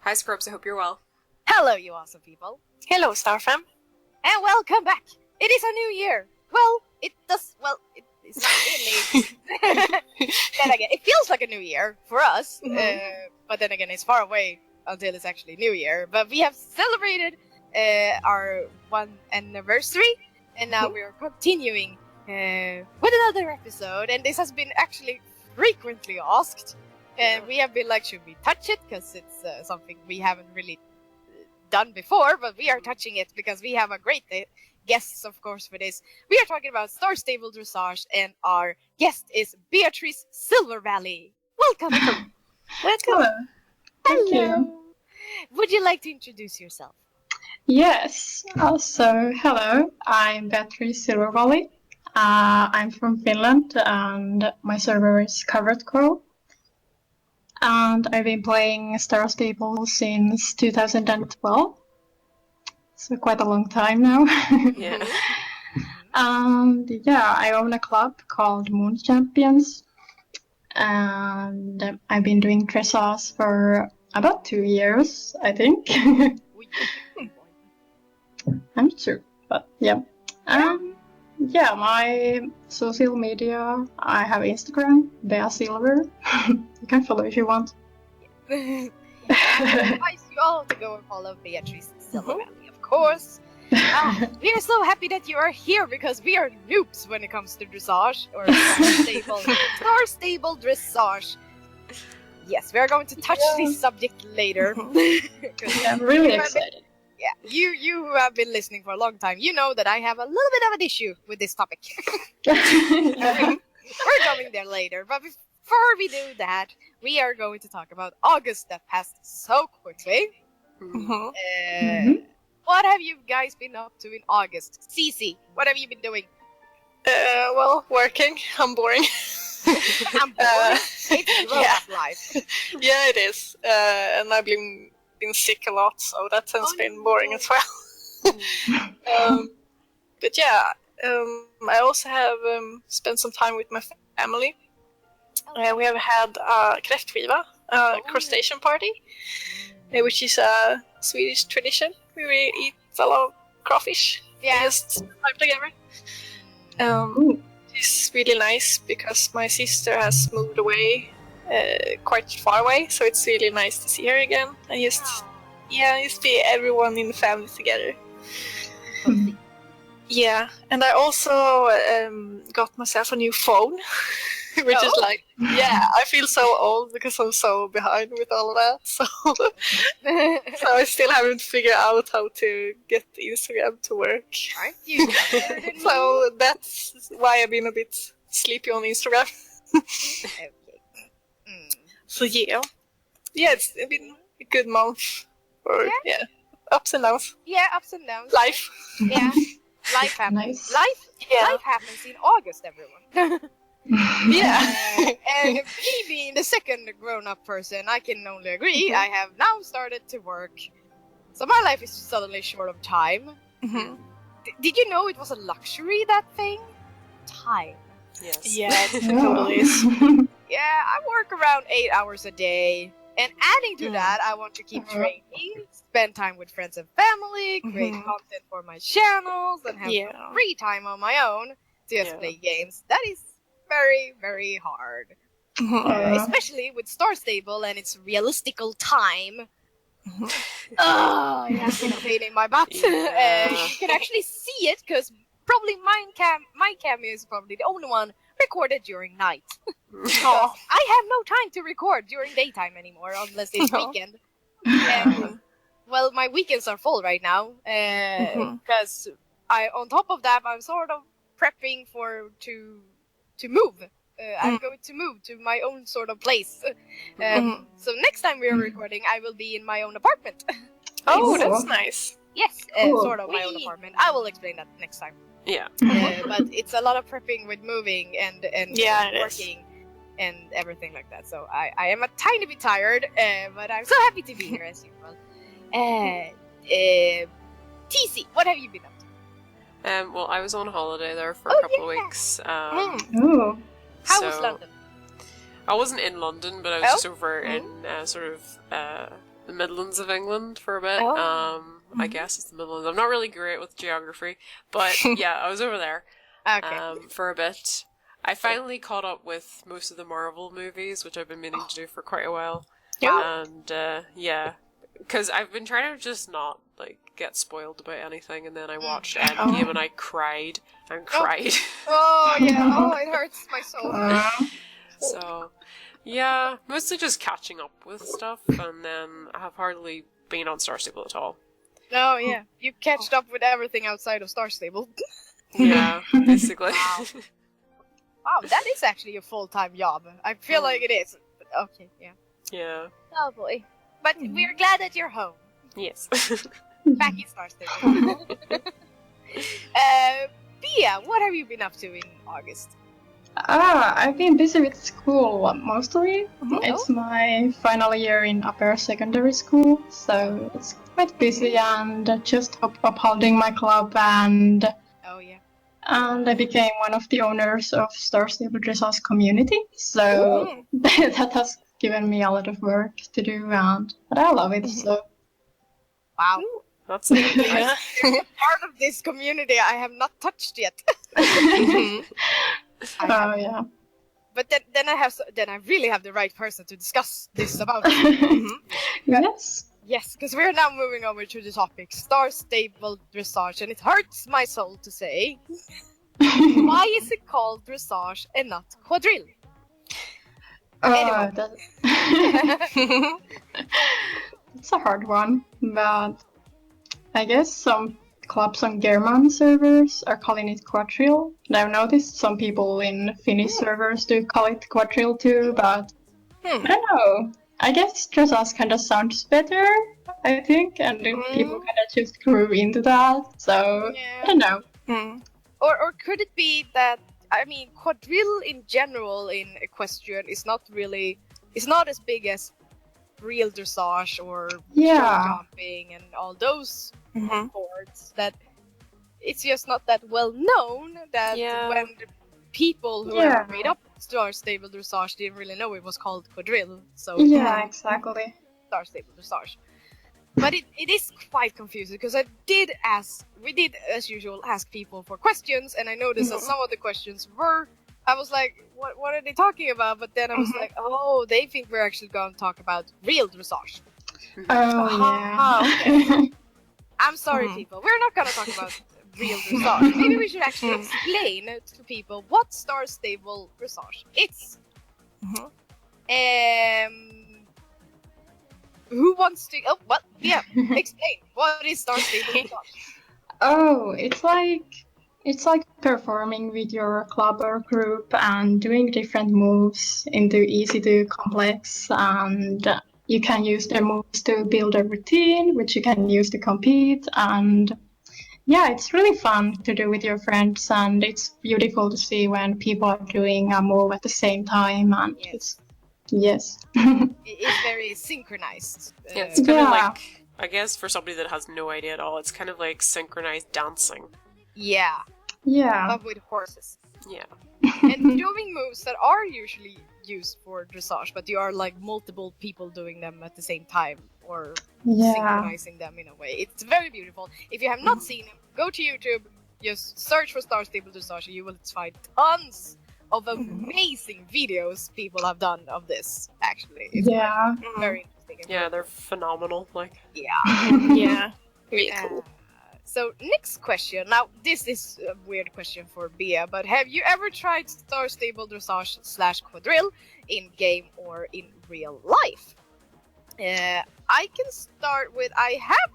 Hi, Scrubs. I hope you're well. Hello, you awesome people. Hello, Starfam. And welcome back. It is a new year. It's not really. Then again, it feels like a new year for us. But then again, it's far away until it's actually New Year. But we have celebrated our 1 anniversary, and now we are continuing with another episode. And this has been actually frequently asked. And we have been like, should we touch it? Because it's something we haven't really done before, but we are touching it because we have a great guests, of course, for this. We are talking about Star Stable Dressage, and our guest is Beatrice Silvervalley. Welcome. Welcome. Thank you. Would you like to introduce yourself? Yes. Also, hello. I'm Beatrice Silvervalley. I'm from Finland, and my server is Covered Crow. And I've been playing Star Stable since 2012. So quite a long time now. Yeah. And yeah, I own a club called Moon Champions. And I've been doing dressage for about 2 years, I think. I'm not sure, but yeah. Yeah, my social media, I have Instagram, Bea Silver. You can follow if you want. I advise you all to go and follow Beatrice Silvervalley, of course. We are so happy that you are here because we are noobs when it comes to dressage or Star Stable Dressage. Yes, we are going to touch this subject later. I'm really excited. You who have been listening for a long time, you know that I have a little bit of an issue with this topic. We're coming there later, but before we do that, we are going to talk about August that passed so quickly. What have you guys been up to in August? Cece, what have you been doing? Well, working. I'm boring. I'm bored. It's life. Yeah, it is. And I've been sick a lot, so that has been boring as well. But yeah, I also have spent some time with my family. We have had a kräftskiva, crustacean party, which is a Swedish tradition. We eat a lot of crawfish. Yeah. Just time together. It's really nice because my sister has moved away quite far away, so it's really nice to see her again and just be everyone in the family together. Yeah, and I also got myself a new phone, which is like, I feel so old because I'm so behind with all of that. So, so I still haven't figured out how to get Instagram to work. Aren't you? So that's why I've been a bit sleepy on Instagram. Okay. So yeah, it's been a good month. Or ups and downs. Yeah, ups and downs. Life. Yeah, life happens. Nice. Life happens in August, everyone. And me being the second grown-up person, I can only agree. I have now started to work, so my life is suddenly short of time. Did you know it was a luxury, that thing? Time. Yes. Yeah, it totally is. Yeah, I work around 8 hours a day. And adding to that, I want to keep training, spend time with friends and family, create content for my channels, and have free time on my own to just play games. That is very, very hard. Especially with Star Stable and its realistical time. It's been a pain in my butt. You can actually see it, because probably my cameo is probably the only one recorded during night. I have no time to record during daytime anymore unless it's weekend. And, well, my weekends are full right now because on top of that, I'm sort of prepping to move. I'm going to move to my own sort of place. So next time we are recording, I will be in my own apartment. Oh, that's nice. Yes, sort of my own apartment. I will explain that next time. Yeah. But it's a lot of prepping with moving and working and everything like that. So I am a tiny bit tired, but I'm so happy to be here as usual. TC, what have you been up to? Well, I was on holiday there for a couple of weeks. How was London? I wasn't in London, but I was just over in sort of the Midlands of England for a bit. Oh. I guess it's the Midlands. I'm not really great with geography, but yeah, I was over there Okay. for a bit. I finally caught up with most of the Marvel movies, which I've been meaning to do for quite a while. And yeah, because I've been trying to just not like get spoiled about anything, and then I watched Endgame and I cried and cried. Oh yeah. Oh, it hurts my soul. So yeah, mostly just catching up with stuff, and then I have hardly been on Star Stable at all. Oh yeah, you catched up with everything outside of Star Stable. Yeah, basically. Wow, that is actually a full-time job. I feel like it is. But okay, yeah. Yeah. Oh boy. But we're glad that you're home. Yes. Back in Star Stable. Bea, what have you been up to in August? I've been busy with school mostly. It's my final year in upper secondary school, so it's quite busy and just upholding my club and Oh yeah. I became one of the owners of Star Stable Dressage community, so that has given me a lot of work to do, but I love it. So Wow. That's Yeah. Part of this community I have not touched yet. oh yeah. But then I really have the right person to discuss this about. Yes. Yes, because we're now moving over to the topic Star Stable Dressage, and it hurts my soul to say. Why is it called Dressage and not Quadrille? Anyway. It's a hard one, but I guess some clubs on German servers are calling it Quadrille. And I've noticed some people in Finnish servers do call it Quadrille too, but I don't know. I guess Dressage kind of sounds better, I think, and people kind of just grew into that, so I don't know. Or could it be that, I mean, Quadrille in general in equestrian is not as big as real dressage or jumping and all those boards, that it's just not that well known that when the people who ever made up Star Stable Dressage didn't really know it was called Quadrille, so exactly. Star Stable Dressage. But it is quite confusing because we did as usual ask people for questions, and I noticed that some of the questions I was like, what are they talking about? But then I was like, oh, they think we're actually going to talk about real dressage. Oh I'm sorry, people. We're not going to talk about real dressage. Maybe we should actually explain to people what Star Stable Dressage is. Who wants to? Oh, what? Yeah, explain. What is Star Stable Dressage? Oh, it's like performing with your club or group and doing different moves into easy to complex, and you can use the moves to build a routine, which you can use to compete, and yeah, it's really fun to do with your friends, and it's beautiful to see when people are doing a move at the same time, and yes. It's very synchronized. Yeah, it's kind of like, I guess for somebody that has no idea at all, it's kind of like synchronized dancing. Yeah. But with horses. Yeah. And doing moves that are usually used for dressage, but you are like multiple people doing them at the same time, or synchronizing them in a way. It's very beautiful. If you have not seen them, go to YouTube, just search for Star Stable Dressage, and you will find tons of amazing videos people have done of this, actually. It's very interesting. Yeah, they're phenomenal. Like. Yeah. Really cool. So, next question. Now, this is a weird question for Bea, but have you ever tried Star Stable Dressage / Quadrille in game or in real life? I can start with, I have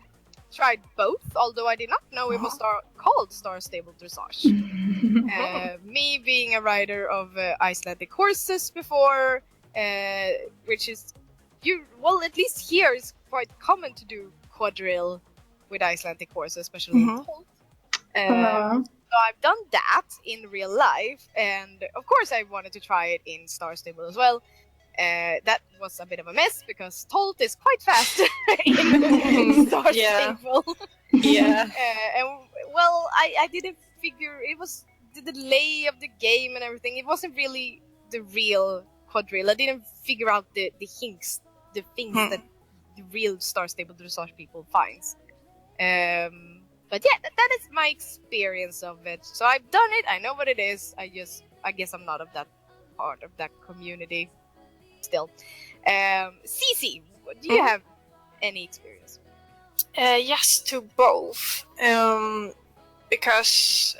tried both, although I did not know it was called Star Stable Dressage. Me being a rider of Icelandic horses before, which is, at least here it's quite common to do Quadrille with Icelandic horses, especially in Holt. So I've done that in real life, and of course I wanted to try it in Star Stable as well. That was a bit of a mess because Tolt is quite fast in Star Stable. And I didn't figure it was the delay of the game and everything. It wasn't really the real Quadrille. I didn't figure out the hints, the things that the real Star Stable Dressage people finds. But yeah, that is my experience of it. So I've done it. I know what it is. I guess I'm not of that part of that community still. Cece, do you have any experience? Yes, to both. Because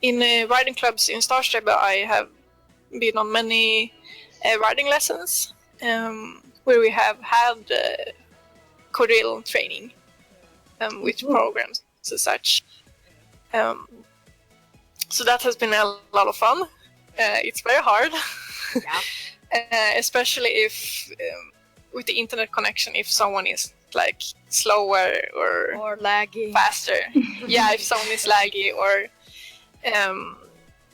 in riding clubs in Star Stable, I have been on many riding lessons where we have had quadrille training with programs and such. So that has been a lot of fun. It's very hard, especially if with the internet connection, if someone is like slower or laggy, faster. Yeah, if someone is laggy or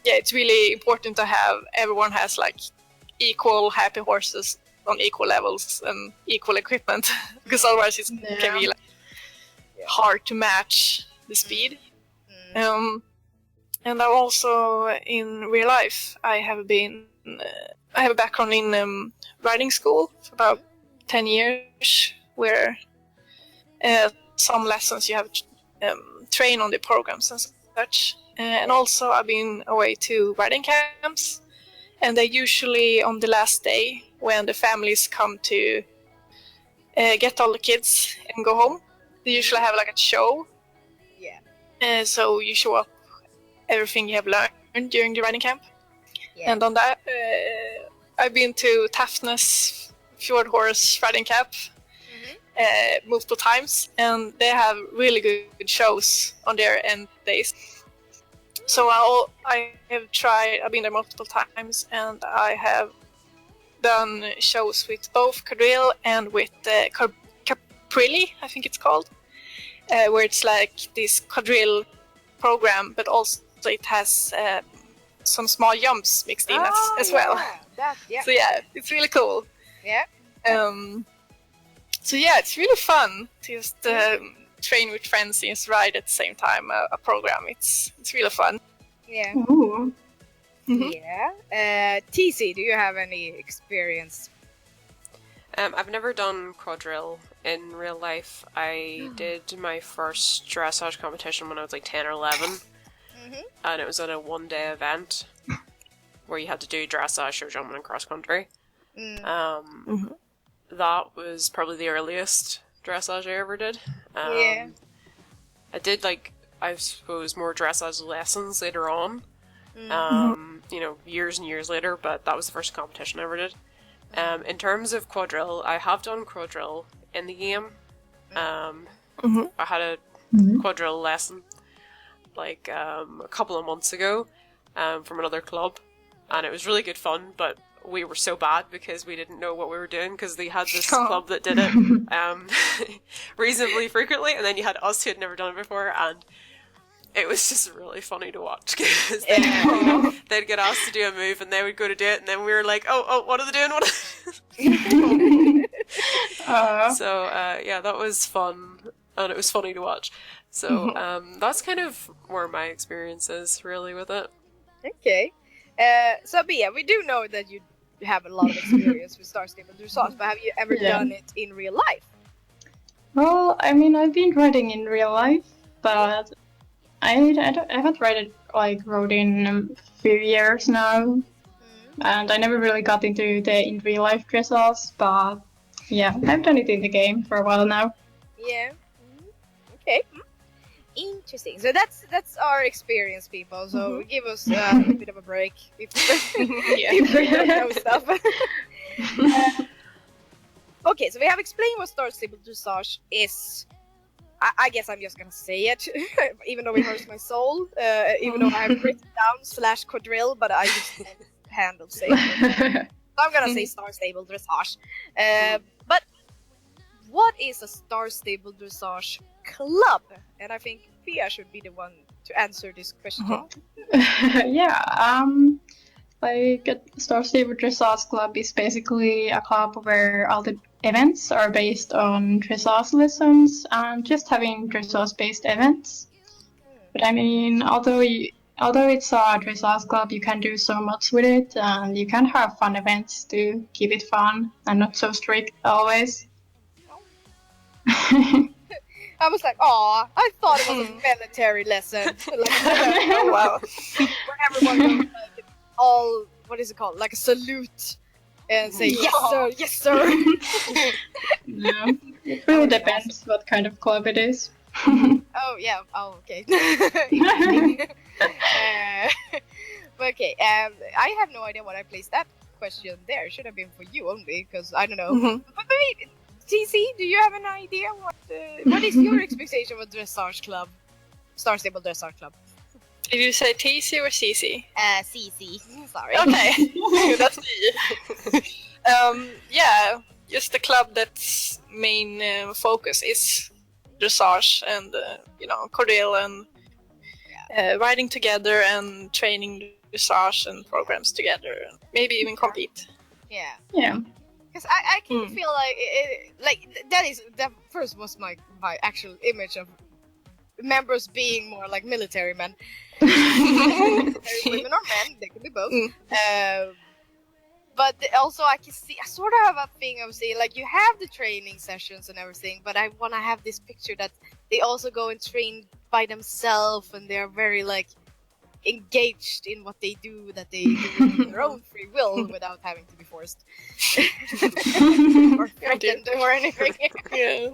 it's really important to have everyone has like equal happy horses on equal levels and equal equipment because otherwise it can be like hard to match the speed. And I'm also in real life. I have a background in riding school for about 10 years, where some lessons you have train on the programs and such. And also I've been away to riding camps, and they're usually on the last day when the families come to get all the kids and go home. They usually have like a show. Yeah. So you show up everything you have learned during the riding camp. Yeah. And on that, I've been to Tafnes Fjord Horse riding camp multiple times, and they have really good shows on their end days. So I've been there multiple times, and I have done shows with both quadrille and with Caprilli, I think it's called, where it's like this quadrille program, but also it has some small jumps mixed in as well. So yeah, it's really cool. Yeah. So yeah, it's really fun to just train with friends and just ride at the same time a program. It's really fun. Yeah. Ooh. Yeah. TC, do you have any experience? I've never done quadrille in real life. I did my first dressage competition when I was like 10 or 11. And it was at a one-day event where you had to do dressage, show jumping, and cross country. That was probably the earliest dressage I ever did. I did I suppose more dressage lessons later on. Years and years later, but that was the first competition I ever did. In terms of quadrille, I have done quadrille in the game. I had a quadrille lesson a couple of months ago from another club, and it was really good fun, but we were so bad because we didn't know what we were doing, because they had this club that did it reasonably frequently, and then you had us who had never done it before, and it was just really funny to watch, because they'd get asked to do a move and they would go to do it, and then we were like, oh, what are they doing? So that was fun, and it was funny to watch. So that's kind of where my experience is really with it. Okay. So Bea, we do know that you have a lot of experience with Star Stable Dressage, but have you ever done it in real life? Well, I mean, I've been riding in real life, but I haven't rode in a few years now, and I never really got into the in real life dressage, but yeah, I've done it in the game for a while now. Yeah. Okay. Interesting. So that's our experience, people. So give us a bit of a break if we don't know stuff. Okay, so we have explained what Star Stable Dressage is. I guess I'm just gonna say it, even though it hurts my soul. Even though I have written down /quadrille, but I just can't handle saying it. So I'm gonna say Star Stable Dressage. But what is a Star Stable Dressage club? And I think Pia should be the one to answer this question. A Star Stable Dressage club is basically a club where all the events are based on dressage lessons and just having dressage based events. But I mean, although although it's a dressage club, you can do so much with it, and you can have fun events to keep it fun and not so strict always. I was like, "Aw, I thought it was a military lesson." Oh wow. Where everyone goes like all, what is it called? Like a salute and say, "Yes sir, yes sir." Yeah, it really depends what kind of club it is. Oh yeah. Oh okay. Okay. I have no idea what I placed that question there. Should have been for you only, because I don't know. But maybe, TC, do you have an idea what is your expectation of Dressage Club, Star Stable Dressage Club? Did you say TC or CC? CC. Sorry. Okay, that's me. Yeah, just the club that's main focus is dressage and Quadrille and riding together and training dressage and programs together, and maybe even compete. Yeah. Yeah. Because I can feel like that first was my actual image of members being more like military men. Women or men, they could be both. But also I sort of have a thing of saying, like, you have the training sessions and everything, but I want to have this picture that they also go and train by themselves, and they're very like engaged in what they do, that they do of their own free will without having to be forced or threatened or anything. Yeah.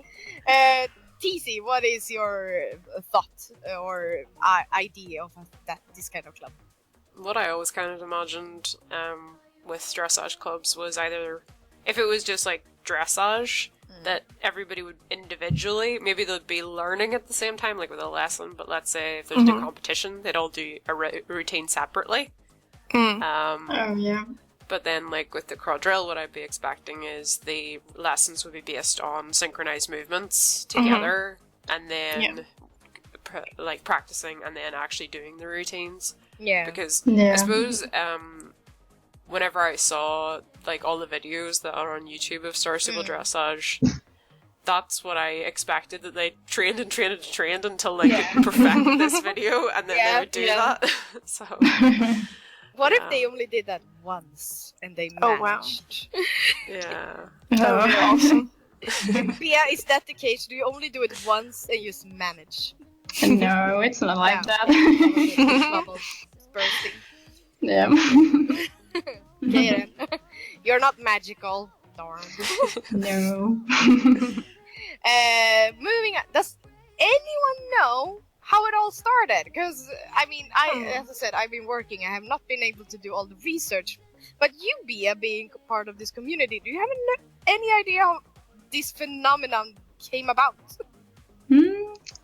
TC, what is your thought or idea of this kind of club? What I always kind of imagined with dressage clubs was either, if it was just like dressage, that everybody would individually, maybe they'd be learning at the same time, like with a lesson, but let's say if there's no competition, they'd all do a routine separately. Oh yeah. But then, like with the quadrille, what I'd be expecting is the lessons would be based on synchronized movements together, and then like practicing and then actually doing the routines. Yeah. Because I suppose whenever I saw like all the videos that are on YouTube of Star Stable Dressage, that's what I expected, that they trained until they could perfect this video, and then they would do that. So what if they only did that once and they managed? Yeah. That would be awesome. Yeah, is that the case? Do you only do it once and just manage? No, it's not like that. Bubbles bursting. Yeah. Okay, then. You're not magical. Darn. No. Moving on. Does anyone know how it all started? Because, I mean, as I said, I've been working. I have not been able to do all the research. But you, Bea, being part of this community, do you have any idea how this phenomenon came about?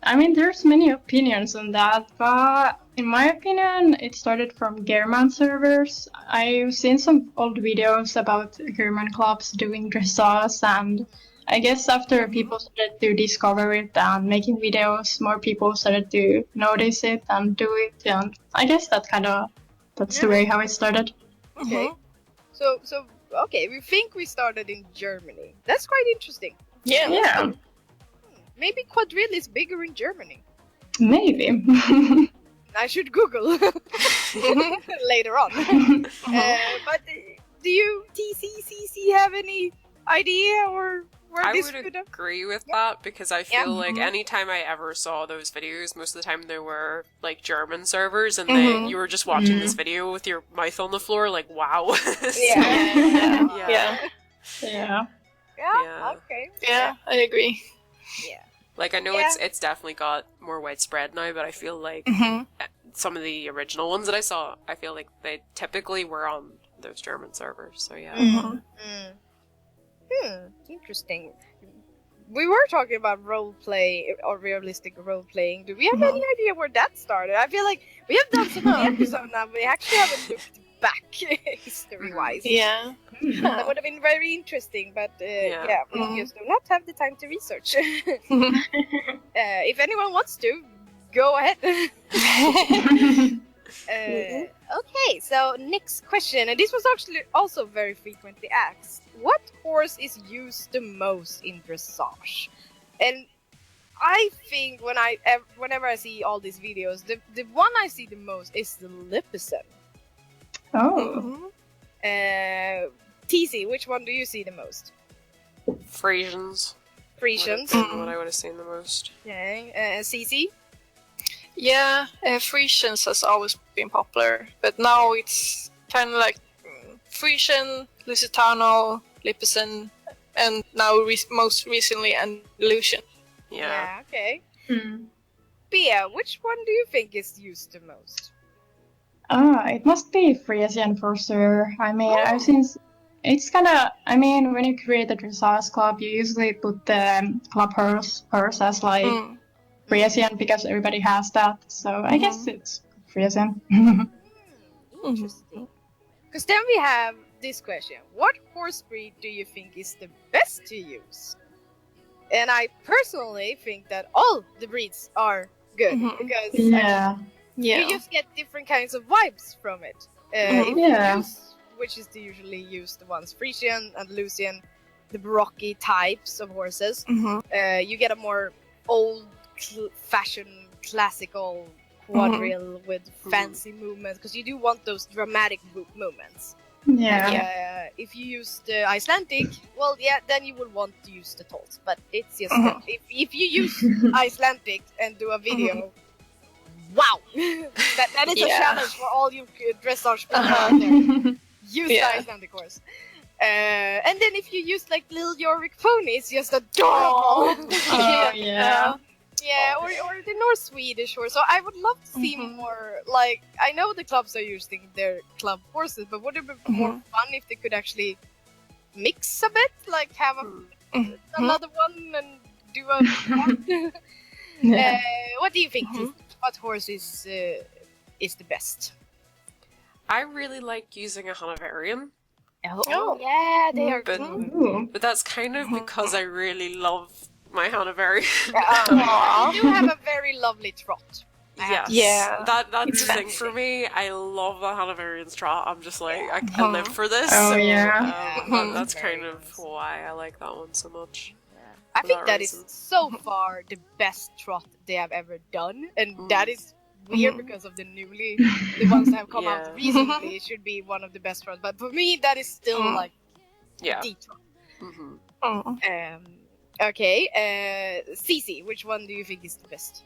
I mean, there's many opinions on that, but in my opinion, it started from German servers. I've seen some old videos about German clubs doing dressage, and I guess after people started to discover it and making videos, more people started to notice it and do it, and I guess that's the way how it started. Okay. So okay, we think we started in Germany. That's quite interesting. Yeah. Maybe Quadrille is bigger in Germany. Maybe. I should Google later on. But do you, TCCC, have any idea or where this could have? Agree with that, because I feel like anytime I ever saw those videos, most of the time they were like German servers, and then you were just watching this video with your mouth on the floor, like, wow. Yeah. Okay. Yeah, I agree. Yeah. Like, I know it's definitely got more widespread now, but I feel like some of the original ones that I saw, I feel like they typically were on those German servers, so yeah. Interesting. We were talking about roleplay or realistic role-playing. Do we have any idea where that started? I feel like we have done so many episodes now, but we actually haven't looked back history-wise. Yeah. That would have been very interesting, but we just do not have the time to research. If anyone wants to, go ahead. Okay, so next question, and this was actually also very frequently asked. What horse is used the most in dressage? And I think whenever I see all these videos, the one I see the most is the Lipison. Oh. TC, which one do you see the most? Frisians. Frisians. What I would have seen the most. Okay. CC? Yeah, Frisians has always been popular, but now it's kind of like Frisian, Lusitano, Lipison, and now most recently Andalusian. Yeah. Okay. Mm. Bea, which one do you think is used the most? It must be Frisian for sure. I mean, I've seen it's kind of. I mean, when you create a dressage club, you usually put the club horse as like Frisian because everybody has that. So I guess it's Frisian. Interesting. Because then we have this question: what horse breed do you think is the best to use? And I personally think that all the breeds are good because you just get different kinds of vibes from it. If you use, which is usually use the ones Frisian, Andalusian, the Baroque types of horses, you get a more old-fashioned classical quadrille with fancy movements because you do want those dramatic movements. Yeah. If you use the Icelandic, well, then you will want to use the Tolt. But it's just if you use Icelandic and do a video, wow, that is a challenge for all you dressage people out there. Use the Icelandic horse. And then if you use like little Jorvik pony, it's just adorable. Yeah, or the North Swedish horse. So I would love to see more. Like, I know the clubs are using their club horses, but would it be more fun if they could actually mix a bit? Like, have another one and do a. What do you think? What horse is the best? I really like using a Hanoverian. Oh yeah, they are good. But that's kind of because I really love my Hanoverian. You do have a very lovely trot. Yes. Yeah. That's the thing for me. I love the Hanoverian's trot. I'm just like, I live for this. That's kind of why I like that one so much. I think that is so far the best trot they have ever done. And that is weird because of the ones that have come out recently. It should be one of the best trots. But for me, that is still like the trot. Okay, Cece, which one do you think is the best?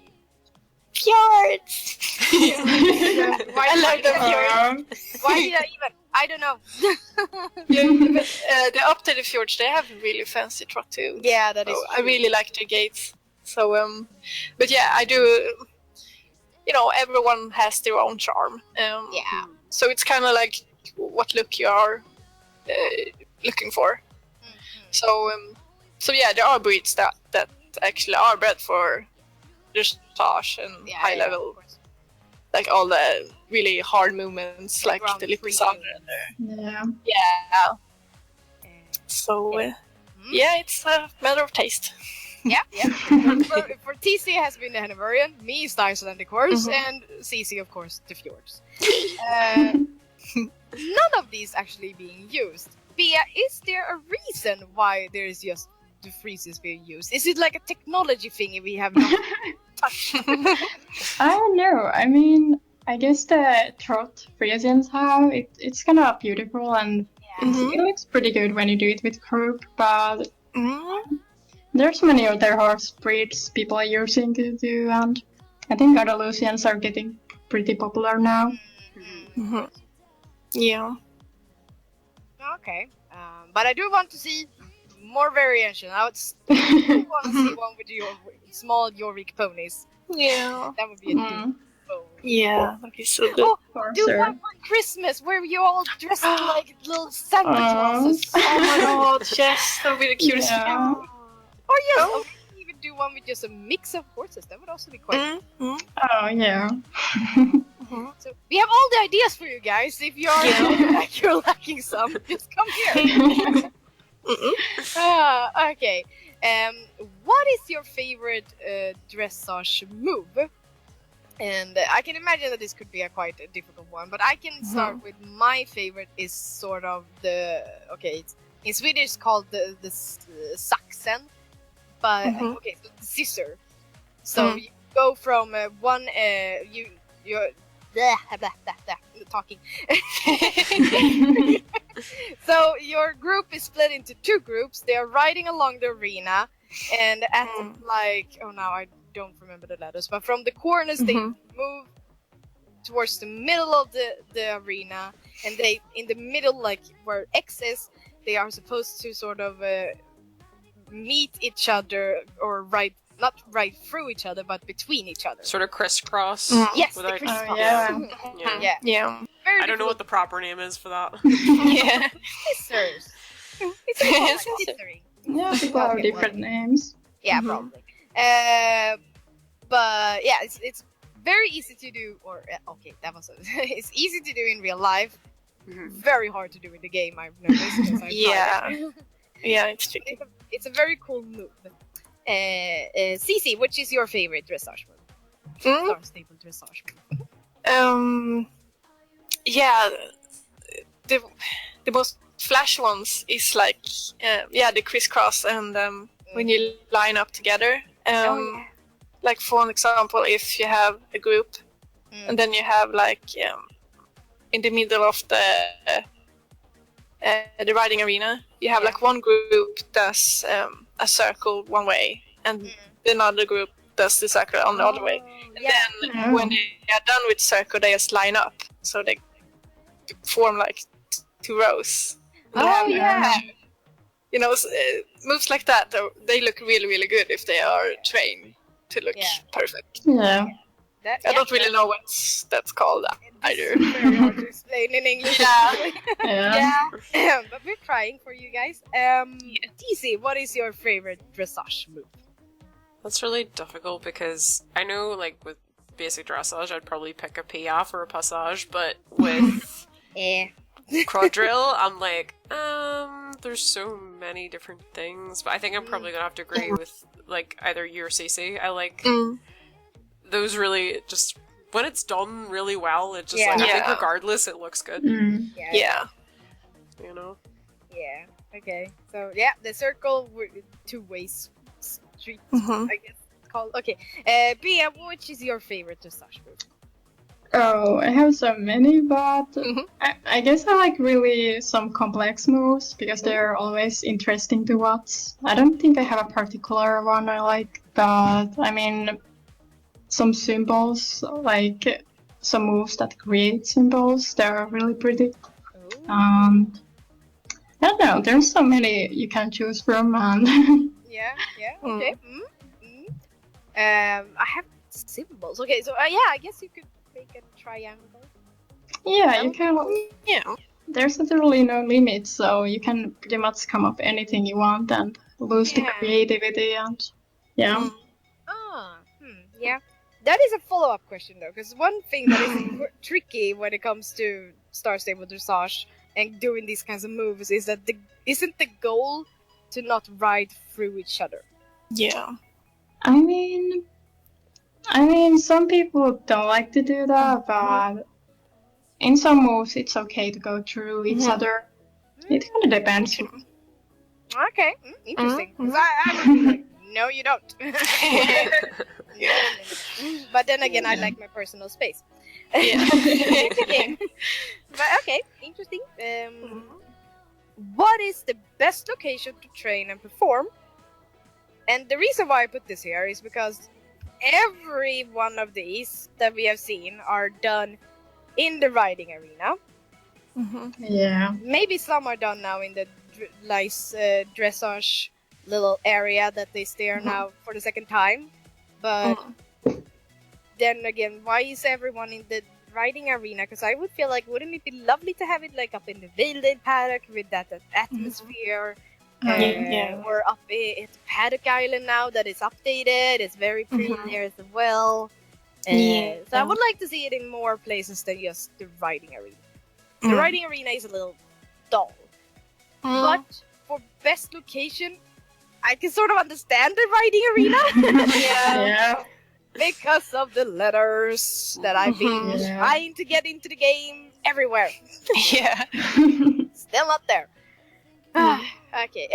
Fjords! I like the fjords. Why did I even? I don't know. The updated fjords, they have a really fancy trot too. Yeah, that is true. I really like their gaits. So, but yeah, I do. You know, everyone has their own charm. So it's kind of like what look you are looking for. So yeah, there are breeds that actually are bred for dressage and high level, like all the really hard movements, like the Lipison. So it's a matter of taste. For TC has been the Hanoverian, me is the Icelandic horse, and CC of course the fjords. None of these actually being used. Bea, is there a reason why there is just the freezes being used? Is it like a technology thing we have not touched? I don't know. I mean, I guess the trot Frisians have, it's kind of beautiful and it looks pretty good when you do it with Grape, but there's many other horse breeds people are using to do, and I think Andalusians are getting pretty popular now. Yeah. Okay. But I do want to see more variation. I would still want to see one with your small Jorvik ponies. Yeah. That would be a good Yeah, that'd be so good. Do one for Christmas where you all dressed like little Santa Clauses. Oh my god, yes, that would be the cutest. Or yes, we even do one with just a mix of horses. That would also be quite Oh yeah. So we have all the ideas for you guys. If you're lacking some, just come here. Okay. What is your favorite dressage move? And I can imagine that this could be quite a difficult one, but I can start with my favorite is sort of it's in Swedish called the saxen, but so the scissor. So you go from one you're talking. So your group is split into 2 groups. They are riding along the arena, and at now I don't remember the letters, but from the corners they move towards the middle of the arena, and they in the middle, like where X is, they are supposed to sort of meet each other or not right through each other, but between each other. Sort of crisscross. Yes, the without- crisscross. Yeah. I don't know what the proper name is for that. Yeah. Scissors. It's like history. Yeah, people have different names. Yeah, probably. But yeah, it's very easy to do. Or it's easy to do in real life. Very hard to do in the game. I've noticed. Because I've tried it. Yeah, it's tricky. It's a very cool move. Cici, which is your favorite dressage move? Star Stable dressage move. Yeah, the most flash ones is like the crisscross and when you line up together. Like for an example, if you have a group and then you have like in the middle of the riding arena, you have like one group does a circle one way and another group does the circle on the other way. And then when they are done with circle, they just line up, so they form like 2 rows. You know, moves like that, they look really, really good if they are trained to look perfect. Yeah. I don't really know what that's called either. It's very hard to explain in English. But we're trying for you guys. DC, what is your favorite dressage move? That's really difficult because I know, like, with basic dressage, I'd probably pick a piaffe or a passage, but with quadrille, I'm like, there's so many different things, but I think I'm probably gonna have to agree with, like, either you or Cece. I like those really just, when it's done really well, it just, like, I think regardless, it looks good. Yeah. You know? Yeah, okay. So, the circle, 2 ways street, I guess it's called. Okay, Bea, which is your favorite dressage move? Oh, I have so many, but I guess I like really some complex moves because they're always interesting to watch. I don't think I have a particular one I like, but I mean, some symbols, like some moves that create symbols, they're really pretty. I don't know, there's so many you can choose from, and okay. I have symbols. Okay, so I guess you could make a triangle. Yeah, you can. Yeah. There's literally no limit, so you can pretty much come up anything you want and lose the creativity and yeah. That is a follow-up question though, because one thing that is tricky when it comes to Star Stable Dressage and doing these kinds of moves is that isn't the goal to not ride through each other? Yeah. I mean, some people don't like to do that, but in some moves it's okay to go through each other. It kind of depends. Okay, interesting. 'Cause I would be like, no, you don't. But then again, I like my personal space. But okay, interesting. What is the best location to train and perform? And the reason why I put this here is because every one of these that we have seen are done in the riding arena. Yeah. Maybe some are done now in the dressage little area that they stay on now for the second time. But then again, why is everyone in the riding arena? Because I would feel like, wouldn't it be lovely to have it like up in the Vilded paddock with that atmosphere? Or up at Paddock Island now that is updated. It's very pretty there as well. So I would like to see it in more places than just the riding arena. The riding arena is a little dull. But for best location, I can sort of understand the riding arena. Because of the letters that I've been trying to get into the game everywhere. Still not there. Okay,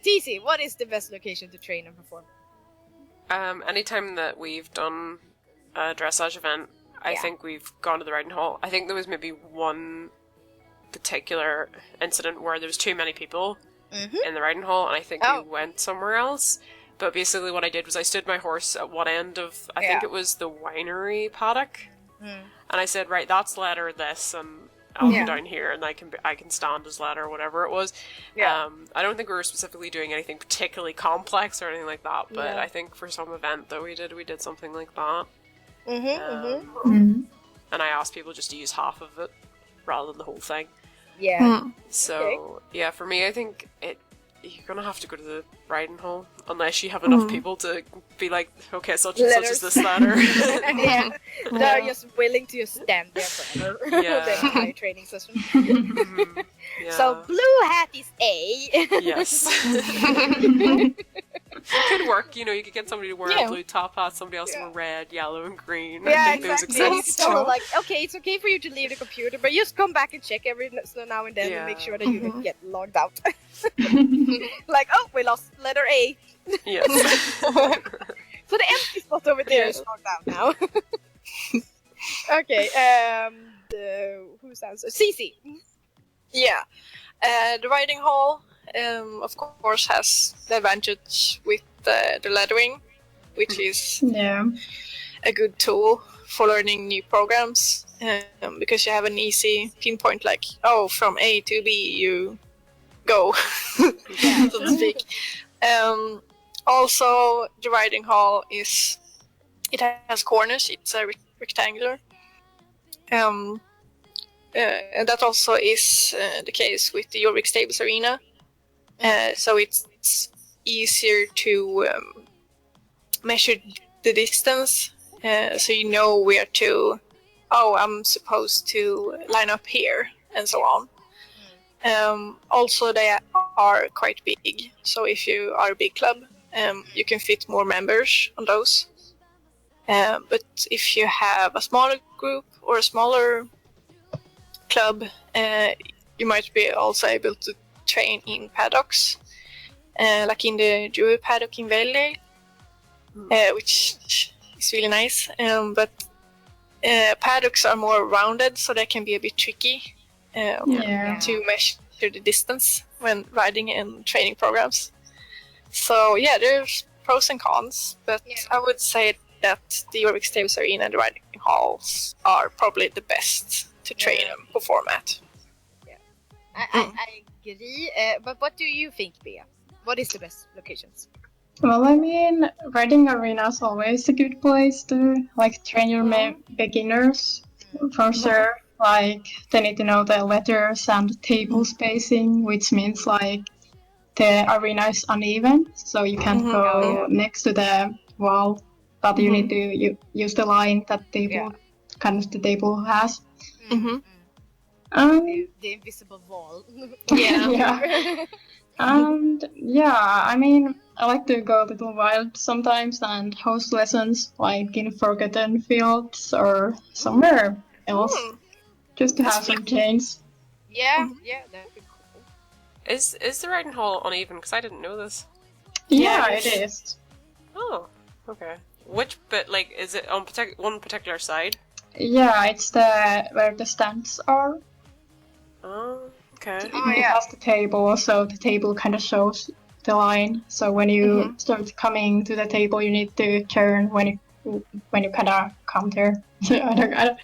TC, what is the best location to train and perform? Anytime that we've done a dressage event, I think we've gone to the riding hall. I think there was maybe one particular incident where there was too many people in the riding hall, and I think we went somewhere else. But basically what I did was I stood my horse at one end of, I think it was the winery paddock, and I said, right, that's letter this, and I'll go down here, and I can stand as letter, whatever it was. I don't think we were specifically doing anything particularly complex or anything like that, but I think for some event that we did something like that. And I asked people just to use half of it rather than the whole thing. So yeah, for me, I think you're gonna have to go to the riding hall unless you have enough people to be like, okay, such and such is this letter. They're just willing to just stand there forever. The entire training session. So blue hat is A. Yes. It could work, you could get somebody to wear a blue top hat, somebody else to wear red, yellow, and green. Yeah, I think exactly. those You exist. could tell them, like, okay, it's okay for you to leave the computer, but just come back and check every now and then and make sure that you don't get logged out. Like, oh, we lost letter A. Yes. So the empty spot over there is logged out now. Okay, who's answer? Cici. Yeah. The riding hall, of course, has the advantage with the lettering, which is a good tool for learning new programs, because you have an easy pinpoint, like, oh, from A to B you go, so to speak. Also, the riding hall it has corners, it's rectangular. And that also is the case with the Jorvik Stables Arena. So it's easier to measure the distance, so you know where to, I'm supposed to line up here, and so on. Also, they are quite big, so if you are a big club, you can fit more members on those. But if you have a smaller group or a smaller club, you might be also able to train in paddocks, like in the Druid paddock in Valley, which is really nice. But paddocks are more rounded, so they can be a bit tricky to measure the distance when riding in training programs. So yeah, there's pros and cons, but I would say that the Jorvik Stables Arena and the riding halls are probably the best to train and perform at. I agree, but what do you think, Bea? What is the best locations? Well, I mean, riding arena is always a good place to train your beginners, for sure. Like, they need to know the letters and table spacing, which means the arena is uneven, so you can't go next to the wall, but you need to use the line that the table has. The invisible wall. And I mean, I like to go a little wild sometimes and host lessons like in Forgotten Fields or somewhere else, just to have some change. Yeah, that'd be cool. Is the riding hall uneven? Because I didn't know this. Yeah, it is. Oh, okay. Which bit, is it on one particular side? Yeah, it's where the stands are. Oh, okay. It has the table, so the table kind of shows the line. So when you start coming to the table, you need to turn when you kind of come there. I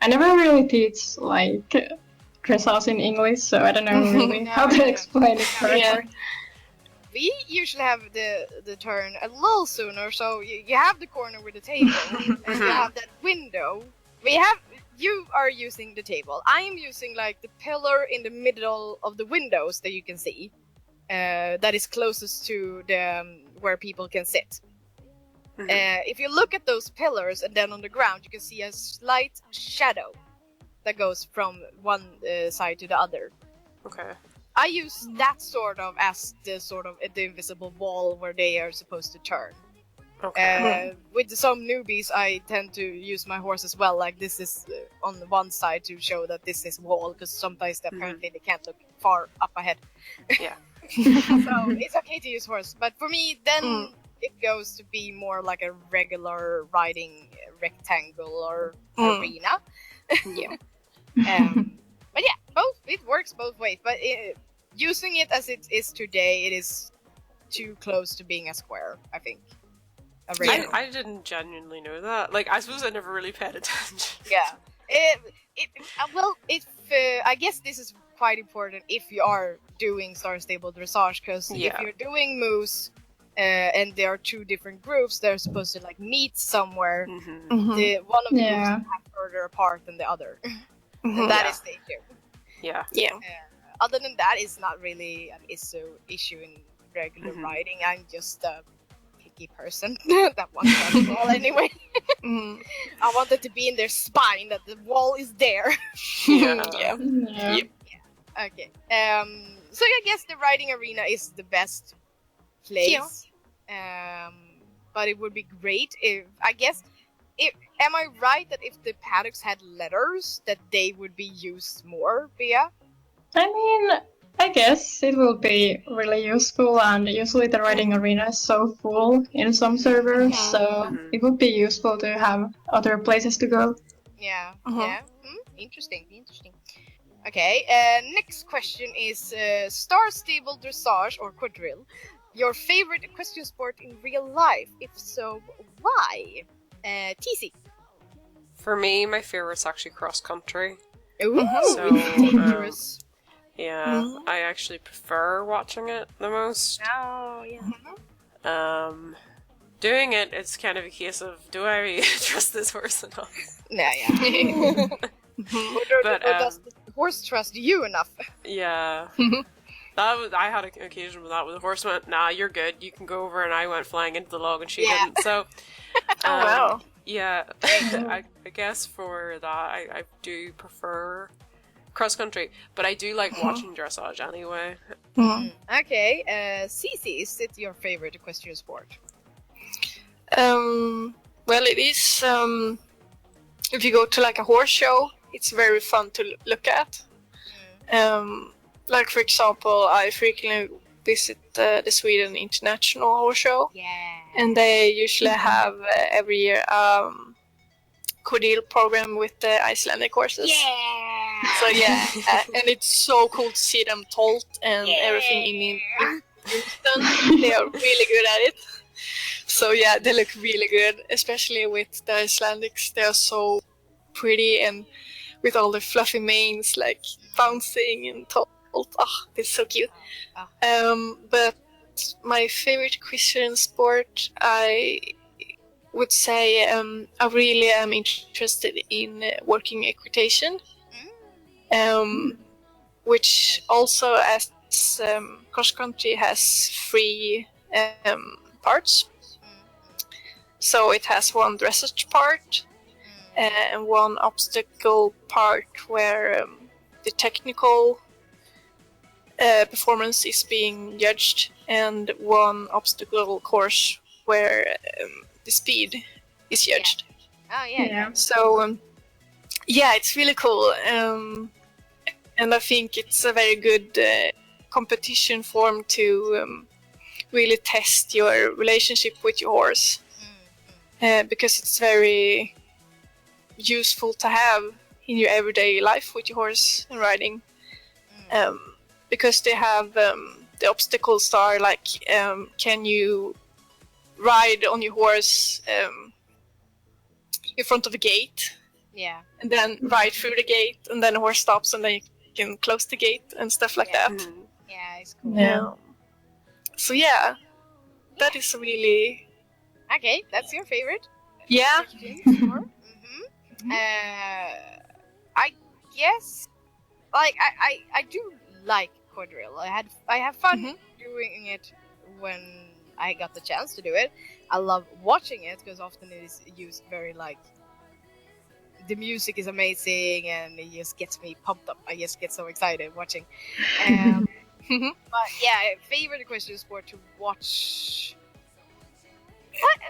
never really teach dressage in English, so I don't know really how to explain it correctly. We usually have the turn a little sooner, so you have the corner with the table, and you have that window. You are using the table. I am using the pillar in the middle of the windows that you can see, that is closest to the where people can sit. If you look at those pillars and then on the ground, you can see a slight shadow that goes from one side to the other. Okay. I use that as the invisible wall where they are supposed to turn. Okay. With some newbies, I tend to use my horse as well. This is on one side to show that this is wall, because sometimes apparently they can't look far up ahead. Yeah. So it's okay to use horse, but for me, then it goes to be more like a regular riding rectangular arena. Yeah. But yeah, it works both ways. But using it as it is today, it is too close to being a square, I think. I didn't genuinely know that. Like, I suppose I never really paid attention. Yeah. I guess this is quite important if you are doing Star Stable Dressage, because if you're doing moves and there are two different groups, they're supposed to like meet somewhere. One of the groups are further apart than the other. And that is the issue. Yeah. Other than that, it's not really an issue in regular riding. I'm just a picky person that wants that wall anyway. I want it to be in their spine, that the wall is there. Yep. Okay. So I guess the riding arena is the best place. But it would be great if, I guess, am I right that if the paddocks had letters, that they would be used more, Bea? I mean, I guess it will be really useful, and usually the riding arena is so full in some servers, so it would be useful to have other places to go. Yeah. Interesting. Okay, next question is Star Stable Dressage or Quadrille, your favorite equestrian sport in real life? If so, why? TC. For me, my favorite's actually cross country. Ooh, So, dangerous. I actually prefer watching it the most. Oh, yeah. Doing it, it's kind of a case of, do I trust this horse enough? Yeah. Or does the horse trust you enough? Yeah. I had an occasion with that, where the horse went, nah, you're good, you can go over, and I went flying into the log and she didn't. So, wow. Yeah, I guess for that, I do prefer cross country, but I do like watching dressage anyway. Okay, Cece, is it your favorite equestrian sport? Well, it is. If you go to like a horse show, it's very fun to look at. Like for example, I frequently visit the Sweden International Horse Show. Yeah. And they usually have every year Quadrille program with the Icelandic horses. Yeah. So yeah, and it's so cool to see them tolt and everything in instant. They are really good at it. So yeah, they look really good, especially with the Icelandics. They are so pretty and with all the fluffy manes like bouncing and tolt. Oh, it's so cute. But my favorite equestrian sport, I would say I really am interested in working equitation, which also as cross country has 3 parts. So it has one dressage part and one obstacle part where the technical performance is being judged, and one obstacle course where the speed is judged. Oh yeah. So it's really cool, and I think it's a very good competition form to really test your relationship with your horse, because it's very useful to have in your everyday life with your horse and riding. Because they have the obstacles are like, can you ride on your horse in front of a gate? Yeah. And then ride through the gate, and then the horse stops, and then you can close the gate and stuff like that. Yeah, it's cool. Yeah. So that is really... Okay, that's your favorite? Yeah. I guess, like, I do like Quadrille. I have fun doing it when I got the chance to do it. I love watching it because often it is used very like, the music is amazing and it just gets me pumped up. I just get so excited watching. But yeah, favorite equestrian sport to watch.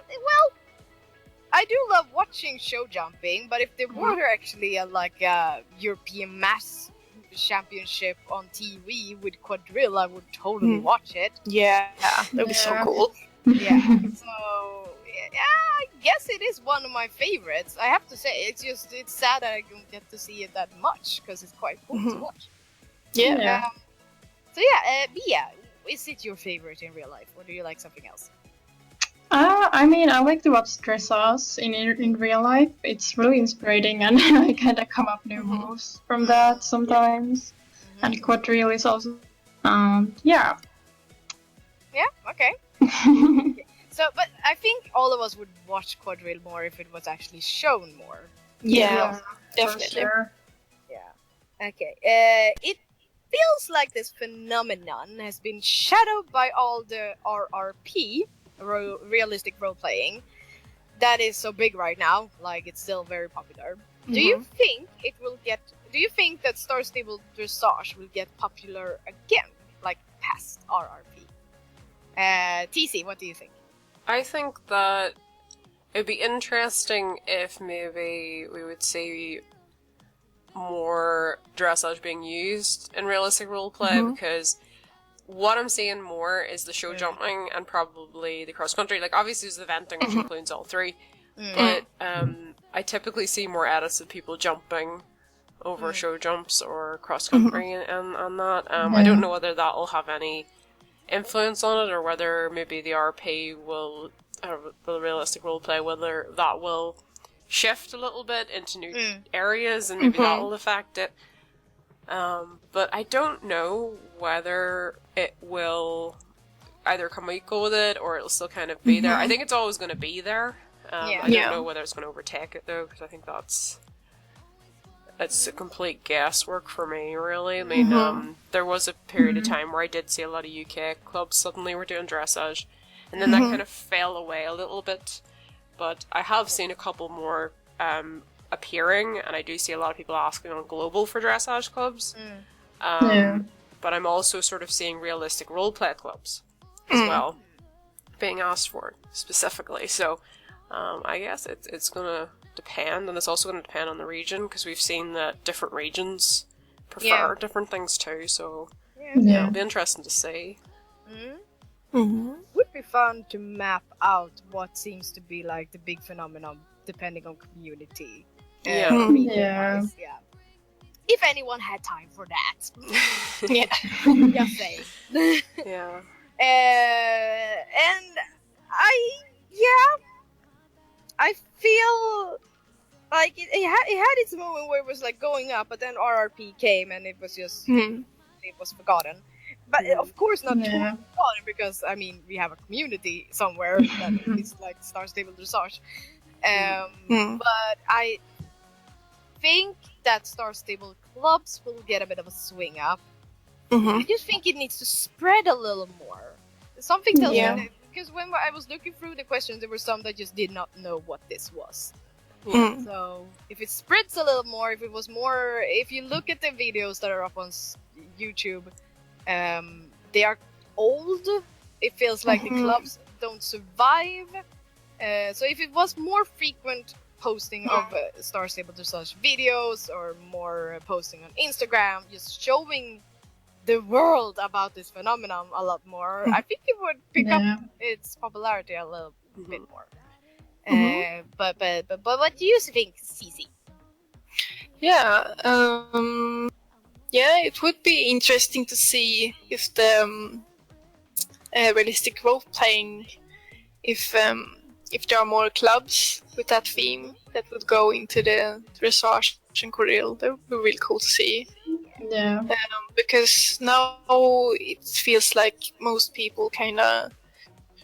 Well, I do love watching show jumping, but if there were actually a European mass championship on TV with Quadrille, I would totally watch it. Yeah, that would be so cool. Yeah. So I guess it is one of my favorites. I have to say, it's sad that I don't get to see it that much because it's quite cool to watch. Yeah. Bia, is it your favorite in real life, or do you like something else? I mean, I like to watch Dressage in real life. It's really inspiring, and I kind of come up new moves from that sometimes. And Quadrille is also, yeah. Yeah. Okay. So, but I think all of us would watch Quadrille more if it was actually shown more. Yeah, definitely. Sure. Yeah. Okay. It feels like this phenomenon has been shadowed by all the RRP, realistic role playing, that is so big right now. Like, it's still very popular. Do you think it will get? Do you think that Star Stable Dressage will get popular again, like past RRP? TC, what do you think? I think that it'd be interesting if maybe we would see more dressage being used in realistic roleplay, because what I'm seeing more is the show jumping and probably the cross country. Like, obviously there's the venting, which includes all three, but I typically see more edits of people jumping over show jumps or cross country and that. I don't know whether that will have any influence on it, or whether maybe the RP will, the realistic roleplay, whether that will shift a little bit into new areas, and maybe that will affect it. But I don't know whether it will either come equal with it, or it'll still kind of be there. I think it's always going to be there. I don't know whether it's going to overtake it, though, because I think it's a complete guesswork for me, really. I mean, there was a period of time where I did see a lot of UK clubs suddenly were doing dressage, and then that kind of fell away a little bit. But I have seen a couple more appearing, and I do see a lot of people asking on Global for dressage clubs. But I'm also sort of seeing realistic roleplay clubs as well being asked for specifically. So I guess it's going to depend, and it's also going to depend on the region, because we've seen that different regions prefer different things too. So it'll be interesting to see. Would be fun to map out what seems to be like the big phenomenon depending on community. Yeah. If anyone had time for that. Just saying. And I feel like it had its moment where it was like going up, but then RRP came and it was just it was forgotten. But of course not totally forgotten, because I mean we have a community somewhere that is like Star Stable Dressage. But I think that Star Stable clubs will get a bit of a swing up. I just think it needs to spread a little more. Something tells me that, because when I was looking through the questions, there were some that just did not know what this was. So if it spreads a little more, if it was more, if you look at the videos that are up on YouTube, they are old. It feels like the clubs don't survive. So if it was more frequent posting of Star Stable Dressage videos, or more posting on Instagram, just showing the world about this phenomenon a lot more, I think it would pick up its popularity a little bit more. But what do you think, Cici? It would be interesting to see if the realistic role playing, if there are more clubs with that theme that would go into the Dressage and Quadrille. That would be really cool to see. Because now it feels like most people kind of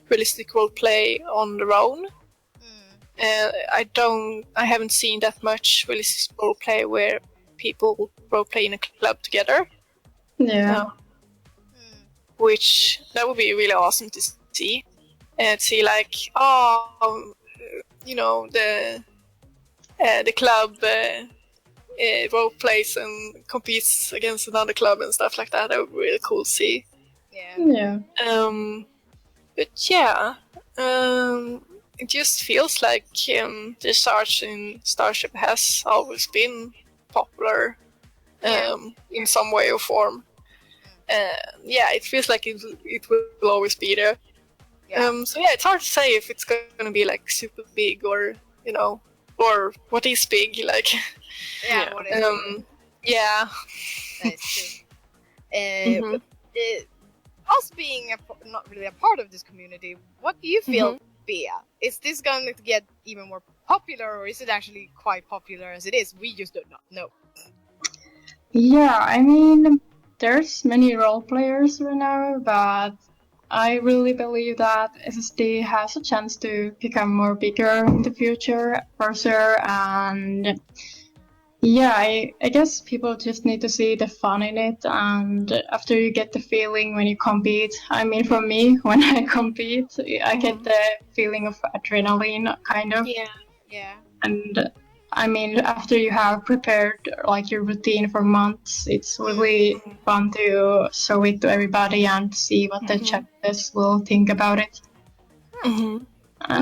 realistic role play on their own. I haven't seen that much realistic role play where people role play in a club together. Which that would be really awesome to see. And see like, the club role plays and competes against another club and stuff like that. That would be really cool to see. It just feels like Dressage in Starship has always been popular in some way or form. It feels like it will always be there. So yeah, it's hard to say if it's going to be like super big or or what is big, like. Yeah. What is Yeah. That's true. But, us being not really a part of this community, what do you feel, Bea? Is this going to get even more popular, or is it actually quite popular as it is? We just do not know. Yeah, I mean, there's many role players right now, but I really believe that SSD has a chance to become more bigger in the future, for sure. And yeah, I guess people just need to see the fun in it, and after you get the feeling when you compete, I mean, for me, when I compete, I get the feeling of adrenaline, kind of. Yeah. And I mean, after you have prepared like your routine for months, it's really fun to show it to everybody and see what the chaters will think about it. And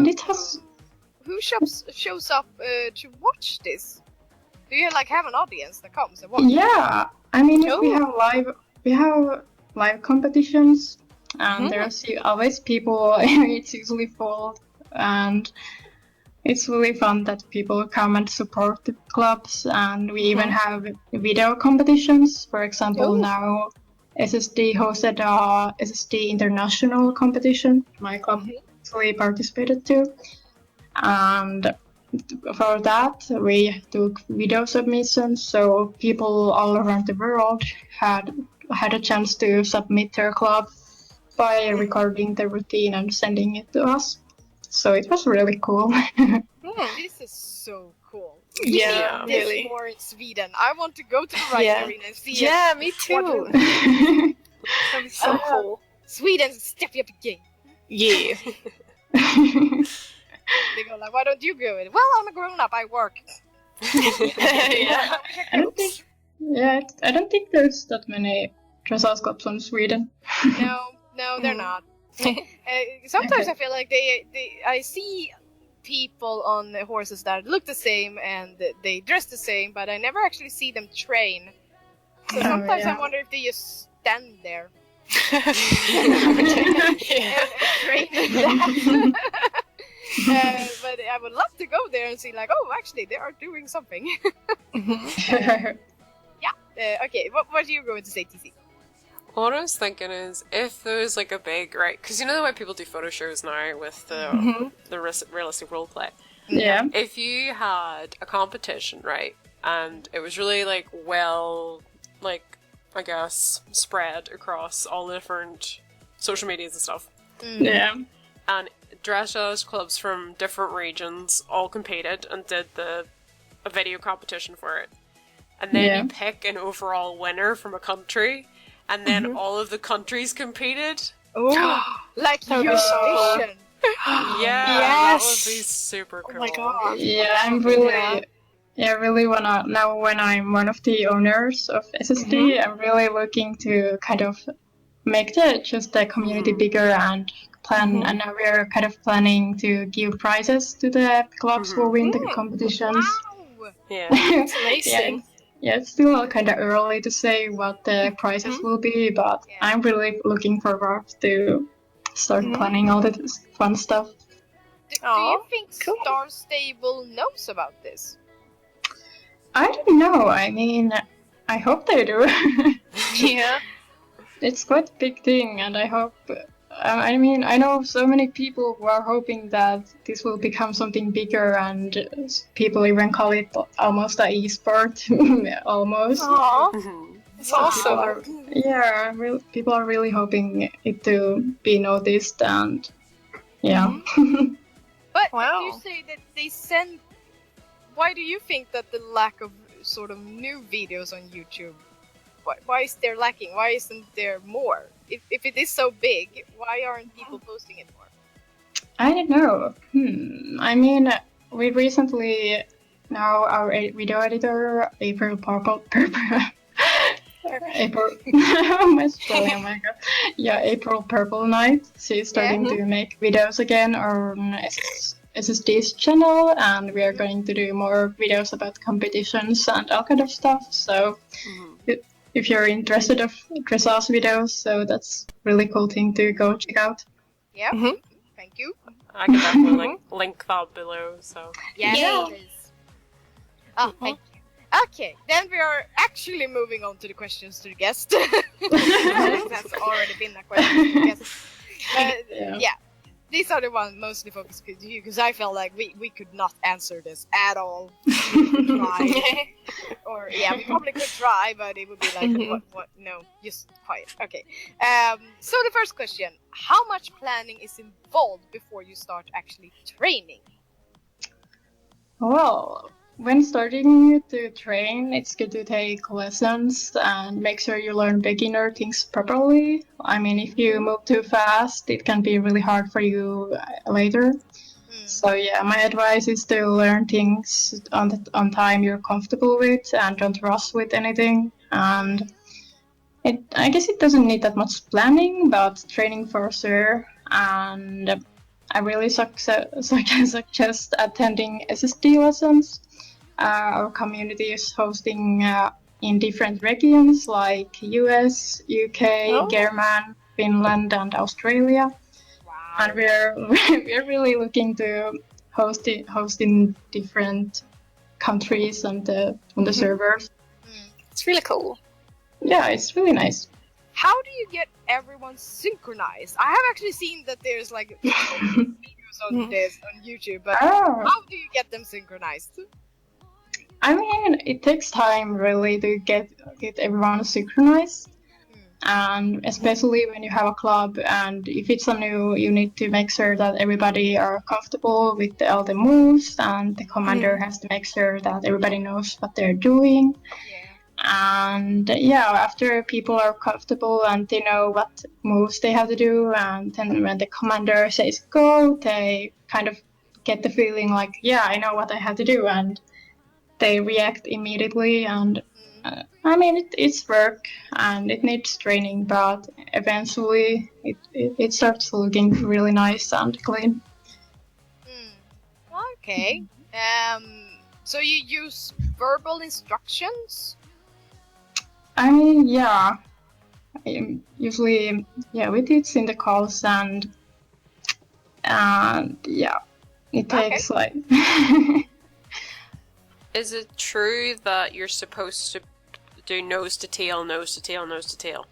it has. Who shows up to watch this? Do you like have an audience that comes and watches? Yeah, I mean, if we have live competitions, and there's always people. It's usually full, and it's really fun that people come and support the clubs. And we even have video competitions. For example, now SSD hosted a SSD international competition. My club actually participated too, and for that, we took video submissions, so people all around the world had a chance to submit their club by recording the routine and sending it to us. So it was really cool. This is so cool. Yeah, this really. More in Sweden. I want to go to the Rising Arena and see it. Yeah, me too. That'd be so cool. Sweden, step up your game. Yeah. They go like, why don't you go in? Well, I'm a grown up. I work. Yeah. I don't think there's that many dressage clubs in Sweden. No, they're not. Sometimes I feel like I see people on the horses that look the same and they dress the same, but I never actually see them train. So sometimes I wonder if they just stand there and train that. But I would love to go there and see, like, oh, actually, they are doing something. Okay, what are you going to say, TC? What I was thinking is, if there was like a big, right, because you know the way people do photo shows now with the realistic roleplay? Yeah. If you had a competition, right, and it was really like well, like, I guess, spread across all the different social medias and stuff. Yeah. And dressage clubs from different regions all competed and did a video competition for it. And then you pick an overall winner from a country, and then all of the countries competed. Oh, like Eurovision. That would be super cool. Oh my god. Yeah, I really wanna, now when I'm one of the owners of SSD, I'm really looking to kind of make the community bigger and plan, and now we're kind of planning to give prizes to the clubs who win the competitions. Wow. Yeah. It's amazing. Yeah, it's still kind of early to say what the prizes will be, but I'm really looking forward to start planning all this fun stuff. Do you think Star Stable knows about this? I don't know. I mean, I hope they do. Yeah. It's quite a big thing, and I hope. I mean, I know so many people who are hoping that this will become something bigger, and people even call it almost an e-sport, almost. Aww. It's awesome. People are really hoping it to be noticed, and yeah. But do you say that they send? Why do you think that the lack of sort of new videos on YouTube? Why is there lacking? Why isn't there more? If it is so big, why aren't people posting it more? I don't know. I mean, we recently, now our video editor, April Purple, April, my spelling, oh my god. Yeah, April Purple Night. She's starting to make videos again on SSD's channel, and we are going to do more videos about competitions and all kind of stuff. So if you're interested of dressage videos, so that's really cool thing to go check out. Yeah. I can definitely link that below, so... Yeah, it is. Oh, thank you. Okay, then we are actually moving on to the questions to the guest. That's already been a question to the guest. Yeah, these are the ones mostly focused to you, because I felt like we could not answer this at all. We could try. Or, we probably could try, but it would be like, what? No, just quiet. Okay. So the first question, how much planning is involved before you start actually training? Well, when starting to train, it's good to take lessons and make sure you learn beginner things properly. I mean, if you move too fast, it can be really hard for you later. So yeah, my advice is to learn things on time you're comfortable with and don't rush with anything. And I guess it doesn't need that much planning, but training for sure. And I really suggest attending SSD lessons. Our community is hosting in different regions like US, UK, German, Finland, and Australia. Wow. And we're really looking to host in different countries on the servers. It's really cool. Yeah, it's really nice. How do you get everyone synchronized? I have actually seen that there's like videos on this on YouTube, but how do you get them synchronized? I mean, it takes time really to get everyone synchronized, and especially when you have a club, and if it's a new, you need to make sure that everybody are comfortable with all the moves, and the commander has to make sure that everybody knows what they're doing. And after people are comfortable and they know what moves they have to do, and then when the commander says go, they kind of get the feeling like, I know what I have to do, and they react immediately. And I mean, it's work and it needs training, but eventually it starts looking really nice and clean. Okay. So you use verbal instructions? I mean, usually, we teach in the calls, and it takes like... Is it true that you're supposed to do nose to tail, nose to tail, nose to tail?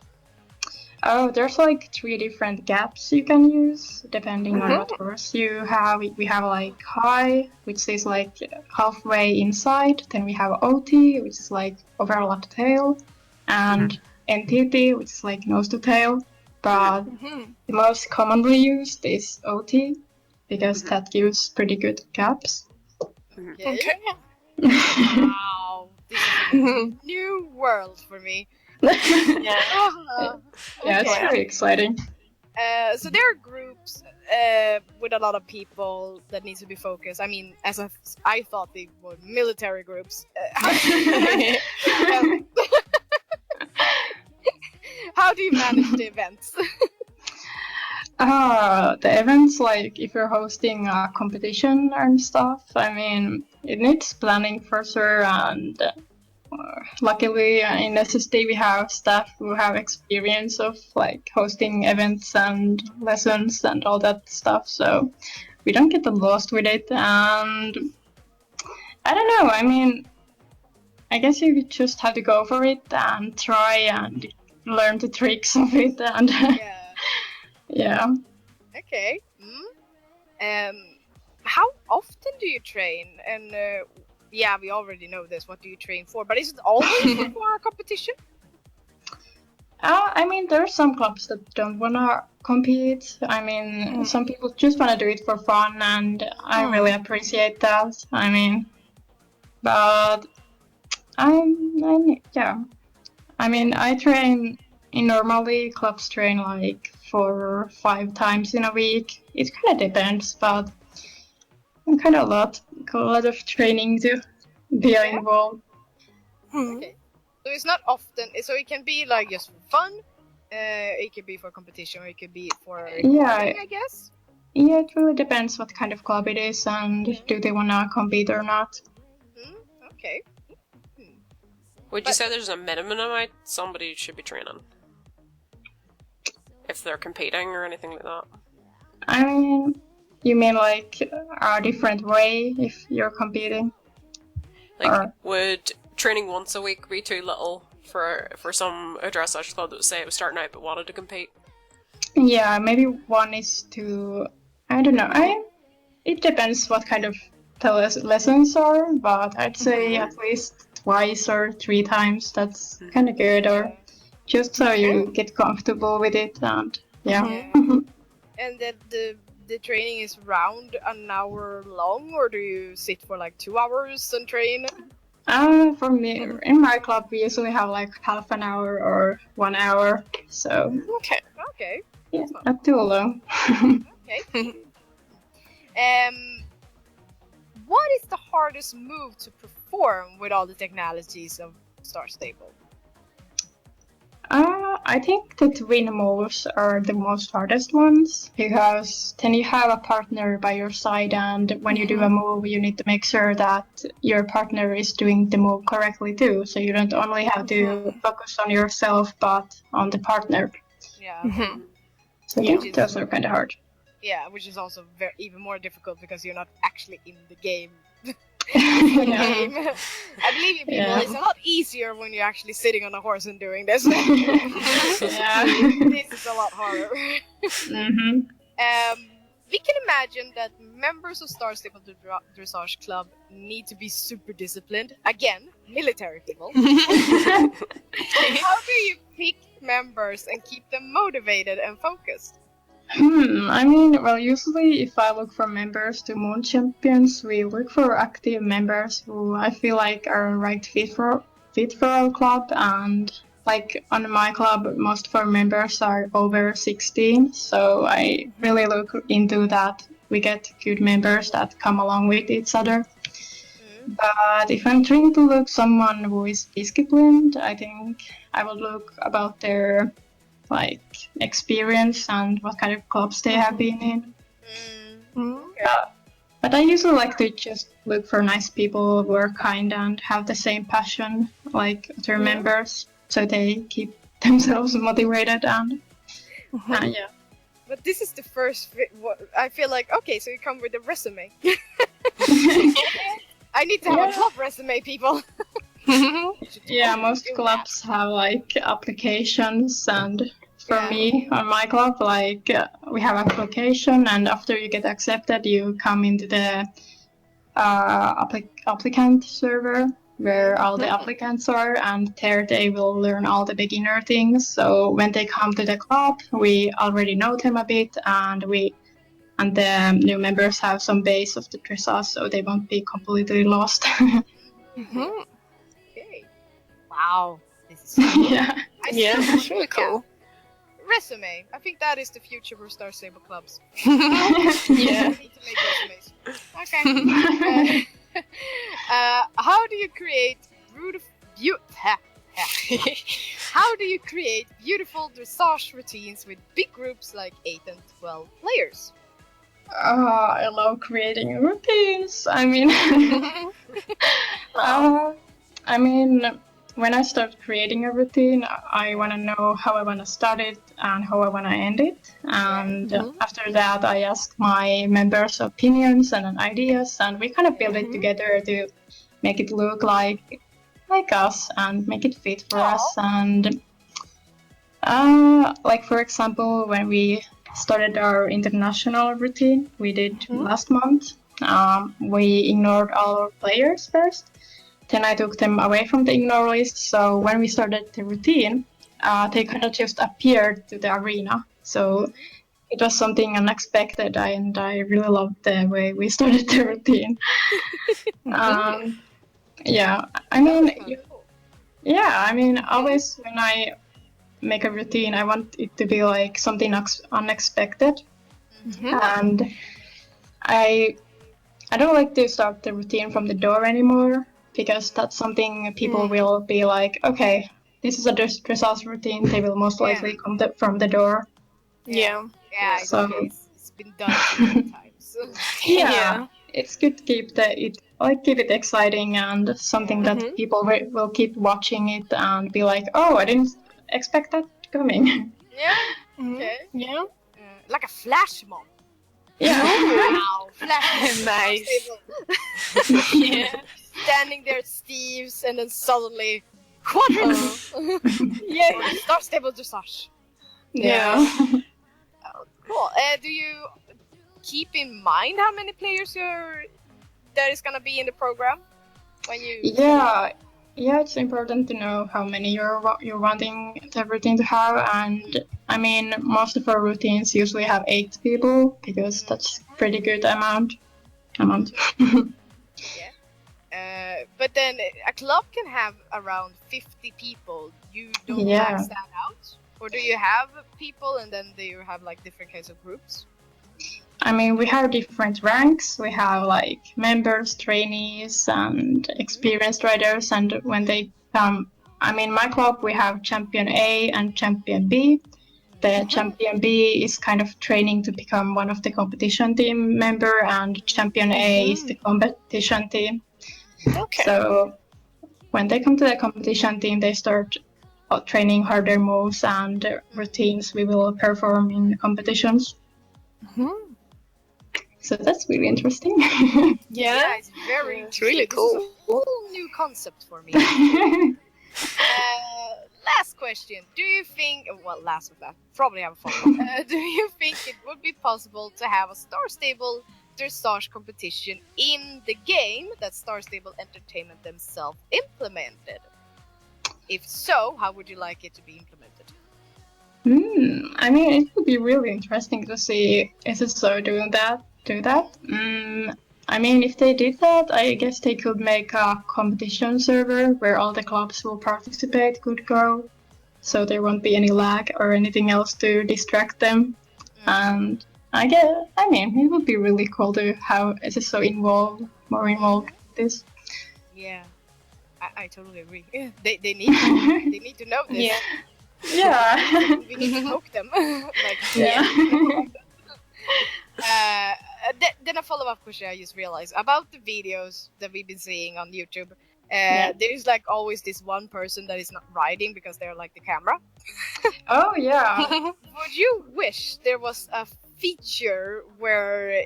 Oh, there's like 3 different gaps you can use depending on what verse you have. We have like high, which is like halfway inside. Then we have OT, which is like overlap to tail, and NTT, which is like nose to tail. But the most commonly used is OT because that gives pretty good gaps. Okay. Wow, this is a new world for me. It's really exciting. So there are groups with a lot of people that needs to be focused. I mean, I thought they were military groups. How do you manage the events? The events, like if you're hosting a competition and stuff, I mean, it needs planning for sure, and luckily in SSD we have staff who have experience of like hosting events and lessons and all that stuff, so we don't get lost with it. And I don't know, I mean, I guess you just have to go for it and try and learn the tricks of it, and Okay. How often do you train? And we already know this. What do you train for? But is it always for a competition? I mean, there are some clubs that don't want to compete. I mean, some people just want to do it for fun, and I really appreciate that. I mean, but I mean, I train normally clubs train like 4 or 5 times in a week. It kind of depends, but kind of a lot of training to be involved. Okay. So it's not often. So it can be like just for fun. It could be for competition, or it could be for recording, I guess. Yeah, it really depends what kind of club it is and do they want to compete or not. Okay. Would you say there's a minimum amount somebody should be training? If they're competing or anything like that? I mean, You mean like a different way if you're competing? Like, would training once a week be too little for some dressage club that would say it was starting out but wanted to compete? Yeah, maybe one is to... I don't know. It depends what kind of the lessons are, but I'd say at least twice or 3 times. That's kind of good, or just so you get comfortable with it, and yeah. And that the training is around an hour long, or do you sit for like 2 hours and train? For me, in my club, we usually have like half an hour or 1 hour, so... Okay. Yeah, not too long. Okay. What is the hardest move to perform with all the technologies of Star Stable? I think the twin moves are the most hardest ones, because then you have a partner by your side, and when you do a move, you need to make sure that your partner is doing the move correctly too, so you don't only have to focus on yourself, but on the partner. Yeah. So I think those are kind of hard. Yeah, which is also even more difficult because you're not actually in the game. I believe you people, it's a lot easier when you're actually sitting on a horse and doing this. This is a lot harder. We can imagine that members of Star Stable Dressage Club need to be super disciplined. Again, military people. How do you pick members and keep them motivated and focused? I mean, well, usually if I look for members to Moon Champions, we look for active members who I feel like are right fit for our club, and like on my club, most of our members are over 16, so I really look into that. We get good members that come along with each other. But if I'm trying to look someone who is disciplined, I think I would look about their like experience and what kind of clubs they have been in. Yeah. But I usually like to just look for nice people who are kind and have the same passion like their members, so they keep themselves motivated and yeah. But this is the first. I feel like okay, so you come with a resume. I need to have a club resume, people. Yeah, most clubs have like applications, and for me on my club, like we have application, and after you get accepted, you come into the applicant server where all the applicants are, and there they will learn all the beginner things. So when they come to the club, we already know them a bit, and the new members have some base of the dressage, so they won't be completely lost. Okay. Wow. This is so cool. That's really cool. Resume. I think that is the future for Star Stable clubs. Yeah. We need to make resumes. Okay. How do you create How do you create beautiful dressage routines with big groups like 8 and 12 players? I love creating routines. I mean, when I start creating a routine, I want to know how I want to start it and how I want to end it. And after that, I ask my members' opinions and ideas, and we kind of build it together to make it look like us and make it fit for us. And like for example, when we started our international routine we did last month, we ignored all our players first. Then I took them away from the ignore list, so when we started the routine, they kind of just appeared to the arena. So it was something unexpected, and I really loved the way we started the routine. Always when I make a routine, I want it to be like something unexpected. And I don't like to start the routine from the door anymore, because that's something people will be like, okay, this is a dressage routine, they will most likely come from the door. Yeah, so it's been done many times. It's good to keep it exciting and something that people will keep watching it and be like, oh, I didn't expect that coming. Okay. Like a flash mob. Yeah. Wow, flash. Nice. Yeah. Standing there at Steve's and then suddenly Quadrille! Yay! Star Stable Dressage. Yeah. Cool. Do you keep in mind how many players that is gonna be in the program when you? Yeah, it's important to know how many you're wanting everything to have, and I mean most of our routines usually have 8 people because that's pretty good amount. But then a club can have around 50 people. You don't Yeah. max that out, or do you have people and then do you have like different kinds of groups? I mean, we have different ranks. We have like members, trainees, and experienced riders. And when they come, I mean, my club, we have Champion A and Champion B. The Champion B is kind of training to become one of the competition team member, and Champion A is the competition team. Okay. So when they come to the competition team, they start training harder moves and routines we will perform in competitions. So that's really interesting. Yeah, it's very It's really interesting. This is cool. a whole new concept for me. Last question. Do you think, well, last of that, probably have a follow-up. Do you think it would be possible to have a Star Stable dressage competition in the game that Star Stable Entertainment themselves implemented? If so, how would you like it to be implemented? I mean, it would be really interesting to see SSO do that. I mean, if they did that, I guess they could make a competition server where all the clubs will participate, could go, so there won't be any lag or anything else to distract them. And I mean, it would be really cool to have SSO more involved with this. Yeah, I totally agree. They need to know this. Yeah. We need to poke them. Like, Yeah. Then a follow-up question I just realized about the videos that we've been seeing on YouTube. There's like always this one person that is not riding because they're like the camera. Oh yeah. Would you wish there was a feature where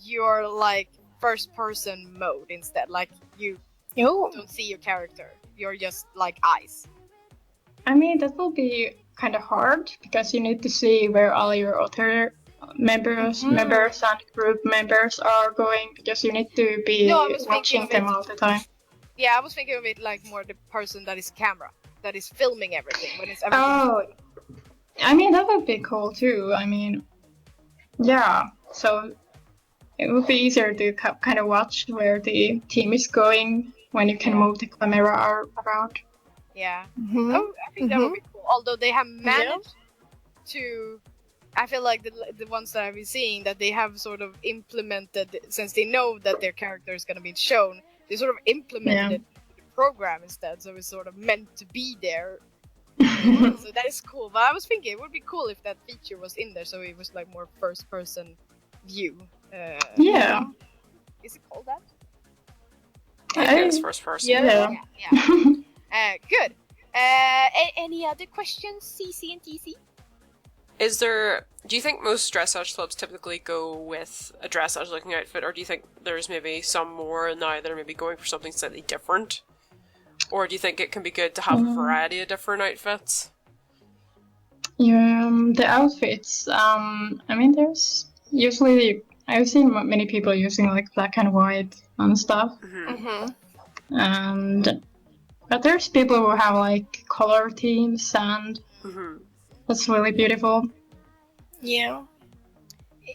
you're like first-person mode instead? Like you don't see your character, you're just like eyes. I mean, that will be kind of hard because you need to see where all your other members and group members are going because you need to be watching them all the time. Yeah, I was thinking of it like more the person that is camera, that is filming everything when it's Oh, I mean, that would be cool too. I mean, yeah, so it would be easier to kind of watch where the team is going when you can move the camera around. Yeah. Oh, I think that would be cool. Although they have managed to, I feel like the ones that I've been seeing that they have sort of implemented, since they know that their character is going to be shown, they sort of implemented it in the program instead, so it's sort of meant to be there. So that is cool. But I was thinking it would be cool if that feature was in there, so it was like more first-person view. Yeah. Is it called that? I think it's first person. Yeah. Good. Any other questions, CC and TC? Do you think most dressage clubs typically go with a dressage looking outfit, or do you think there's maybe some more now that are maybe going for something slightly different? Or do you think it can be good to have a variety of different outfits? Yeah, the outfits, I mean, there's usually, I've seen many people using like black and white and stuff. But there's people who have like color themes and that's really beautiful. Yeah.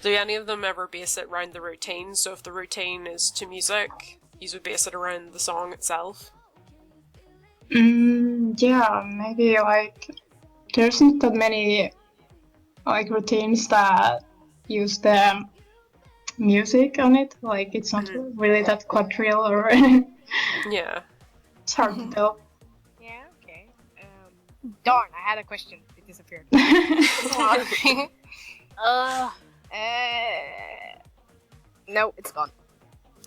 Do any of them ever base it around the routine? So if the routine is to music, you would base it around the song itself? Yeah, maybe like there's not that many like routines that use the music on it. Like it's not really that quadrille or Yeah. it's hard to tell. Yeah, okay. Darn, I had a question. It disappeared. No, it's gone.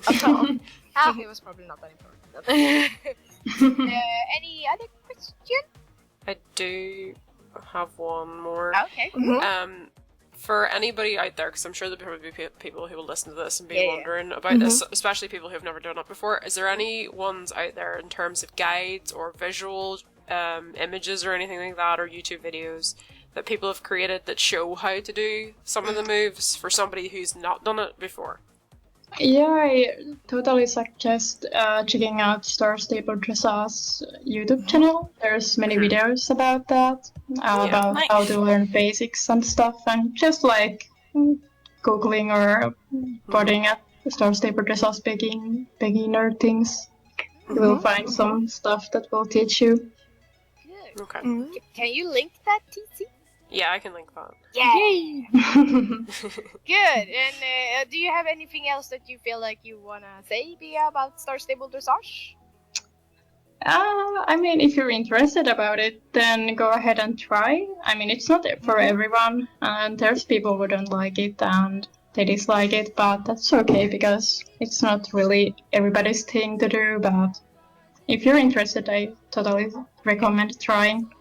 It was probably not that important. Any other question? I do have one more. Okay. for anybody out there, because I'm sure there'll probably be people who will listen to this and be wondering about this, especially people who've never done it before, is there any ones out there in terms of guides or visual images or anything like that, or YouTube videos that people have created that show how to do some of the moves for somebody who's not done it before? Yeah, I totally suggest checking out Star Stable Dressage YouTube channel. There's many videos about that, about how to learn basics and stuff, and just like Googling or putting at Star Stable Dressage beginner things, you will find some stuff that will teach you. Good. Okay. Can you link that, TC? Yeah, I can link that. Yay! Good. And do you have anything else that you feel like you wanna say, Bea, about Star Stable Dressage? I mean, if you're interested about it, then go ahead and try. I mean, it's not for everyone, and there's people who don't like it and they dislike it, but that's okay because it's not really everybody's thing to do. But if you're interested, I totally recommend trying.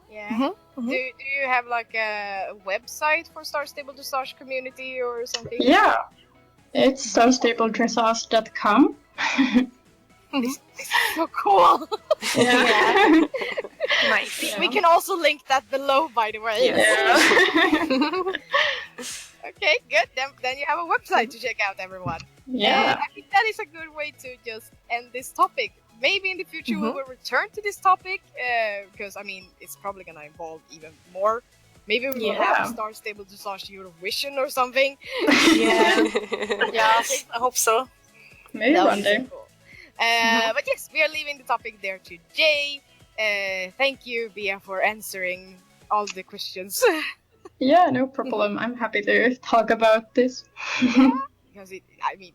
Yeah. Do you have like a website for Star Stable Dressage community or something? Yeah, it's starstabledressage.com. This is so cool. Yeah. Nice. Yeah. We can also link that below, by the way. Yeah. Okay, good. Then you have a website to check out, everyone. Yeah. I think that is a good way to just end this topic. Maybe in the future we will return to this topic, because I mean it's probably gonna evolve even more. Maybe we will have a Star Stable Dressage Eurovision or something. Yeah. Yeah, I hope so. Maybe one day. So cool. But yes, we are leaving the topic there today. Thank you, Bea, for answering all the questions. Yeah, no problem. I'm happy to talk about this. Because I mean,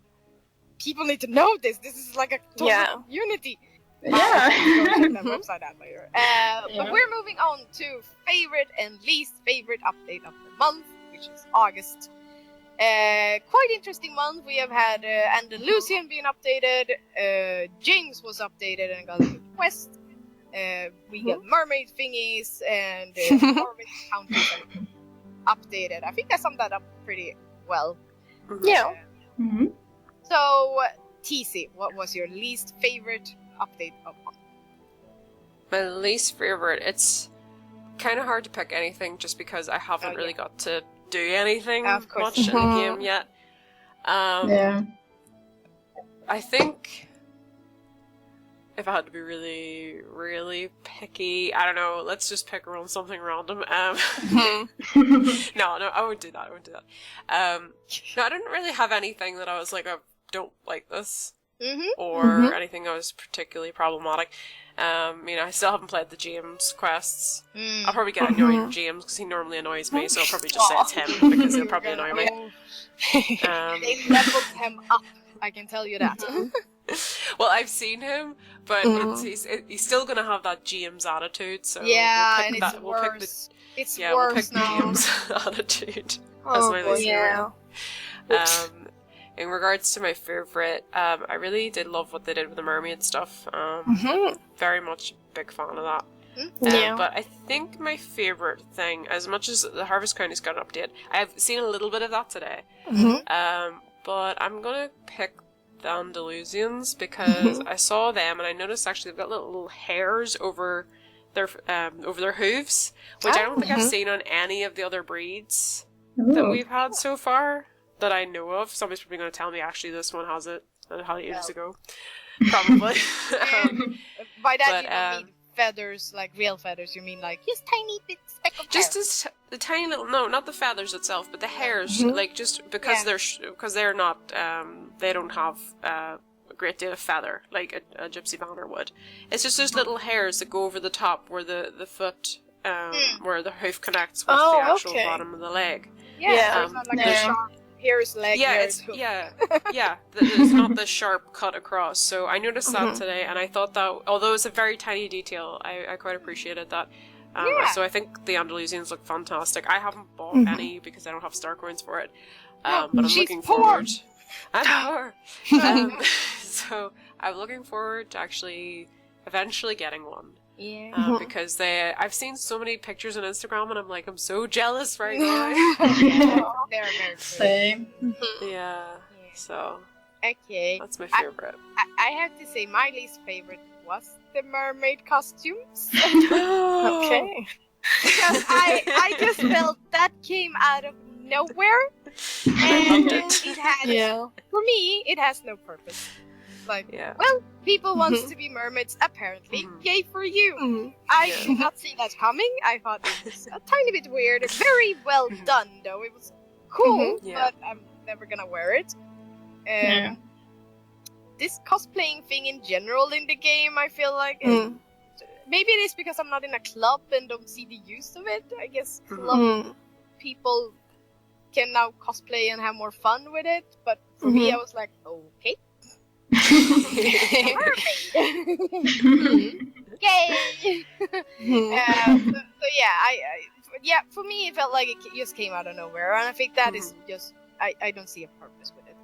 people need to know this. This is like a total unity. Yeah. Go check that website out later. But we're moving on to favorite and least favorite update of the month, which is August. Quite interesting month. We have had Andalusian being updated. Jinx was updated and got a new quest. We got mermaid thingies and mermaid counters updated. I think I summed that up pretty well. Yeah. So, TC, what was your least favorite update of month? My least favorite, it's kind of hard to pick anything just because I haven't really got to do anything much in the game yet. Yeah. I think if I had to be really, really picky, I don't know, let's just pick around something random. No, I won't do that. No, I didn't really have anything that I was like, I don't like this. Or anything that was particularly problematic. I mean, I still haven't played the James quests. I'll probably get annoyed with James because he normally annoys me, so I'll probably just say it's him because he'll probably annoy me. They leveled him up, I can tell you that. Well, I've seen him, but he's still gonna have that James attitude. So yeah, we'll pick and it's worse. We'll pick now. James attitude as my least favorite. In regards to my favorite, I really did love what they did with the mermaid stuff. Very much a big fan of that. But I think my favorite thing, as much as the Harvest County's got an update, I've seen a little bit of that today. But I'm gonna pick the Andalusians because I saw them and I noticed actually they've got little hairs over their hooves, which I don't think I've seen on any of the other breeds that we've had so far that I know of. Somebody's probably going to tell me actually this one has it. I had it ages ago. Probably. By that you don't mean feathers, like real feathers. You mean like just tiny bit speck of just hair. the tiny little, no, not the feathers itself, but the hairs, like just because they're not, they don't have a great deal of feather like a gypsy banner would. It's just those little hairs that go over the top where the foot, where the hoof connects with the actual bottom of the leg. Yeah, so it's not like a sharp here's leg. It's it's not the sharp cut across. So I noticed that today, and I thought that although it's a very tiny detail, I quite appreciated that. So I think the Andalusians look fantastic. I haven't bought any because I don't have star coins for it, but I'm looking forward. I'm poor. So I'm looking forward to actually eventually getting one. Yeah. Because I've seen so many pictures on Instagram, and I'm like, I'm so jealous right now. They're very pretty. Same. Yeah. So Okay. that's my favorite. I have to say my least favorite was the mermaid costumes. Okay. Because I just felt that came out of nowhere. And it had, for me, it has no purpose. Like, well, people wants to be mermaids, apparently. Yay for you. I did not see that coming. I thought it was a tiny bit weird. Very well done, though. It was cool, but I'm never gonna wear it. This cosplaying thing in general in the game, I feel like... Maybe it is because I'm not in a club and don't see the use of it. I guess club people can now cosplay and have more fun with it. But for me, I was like, okay. Yay! For me, it felt like it just came out of nowhere, and I think that is just I don't see a purpose with it.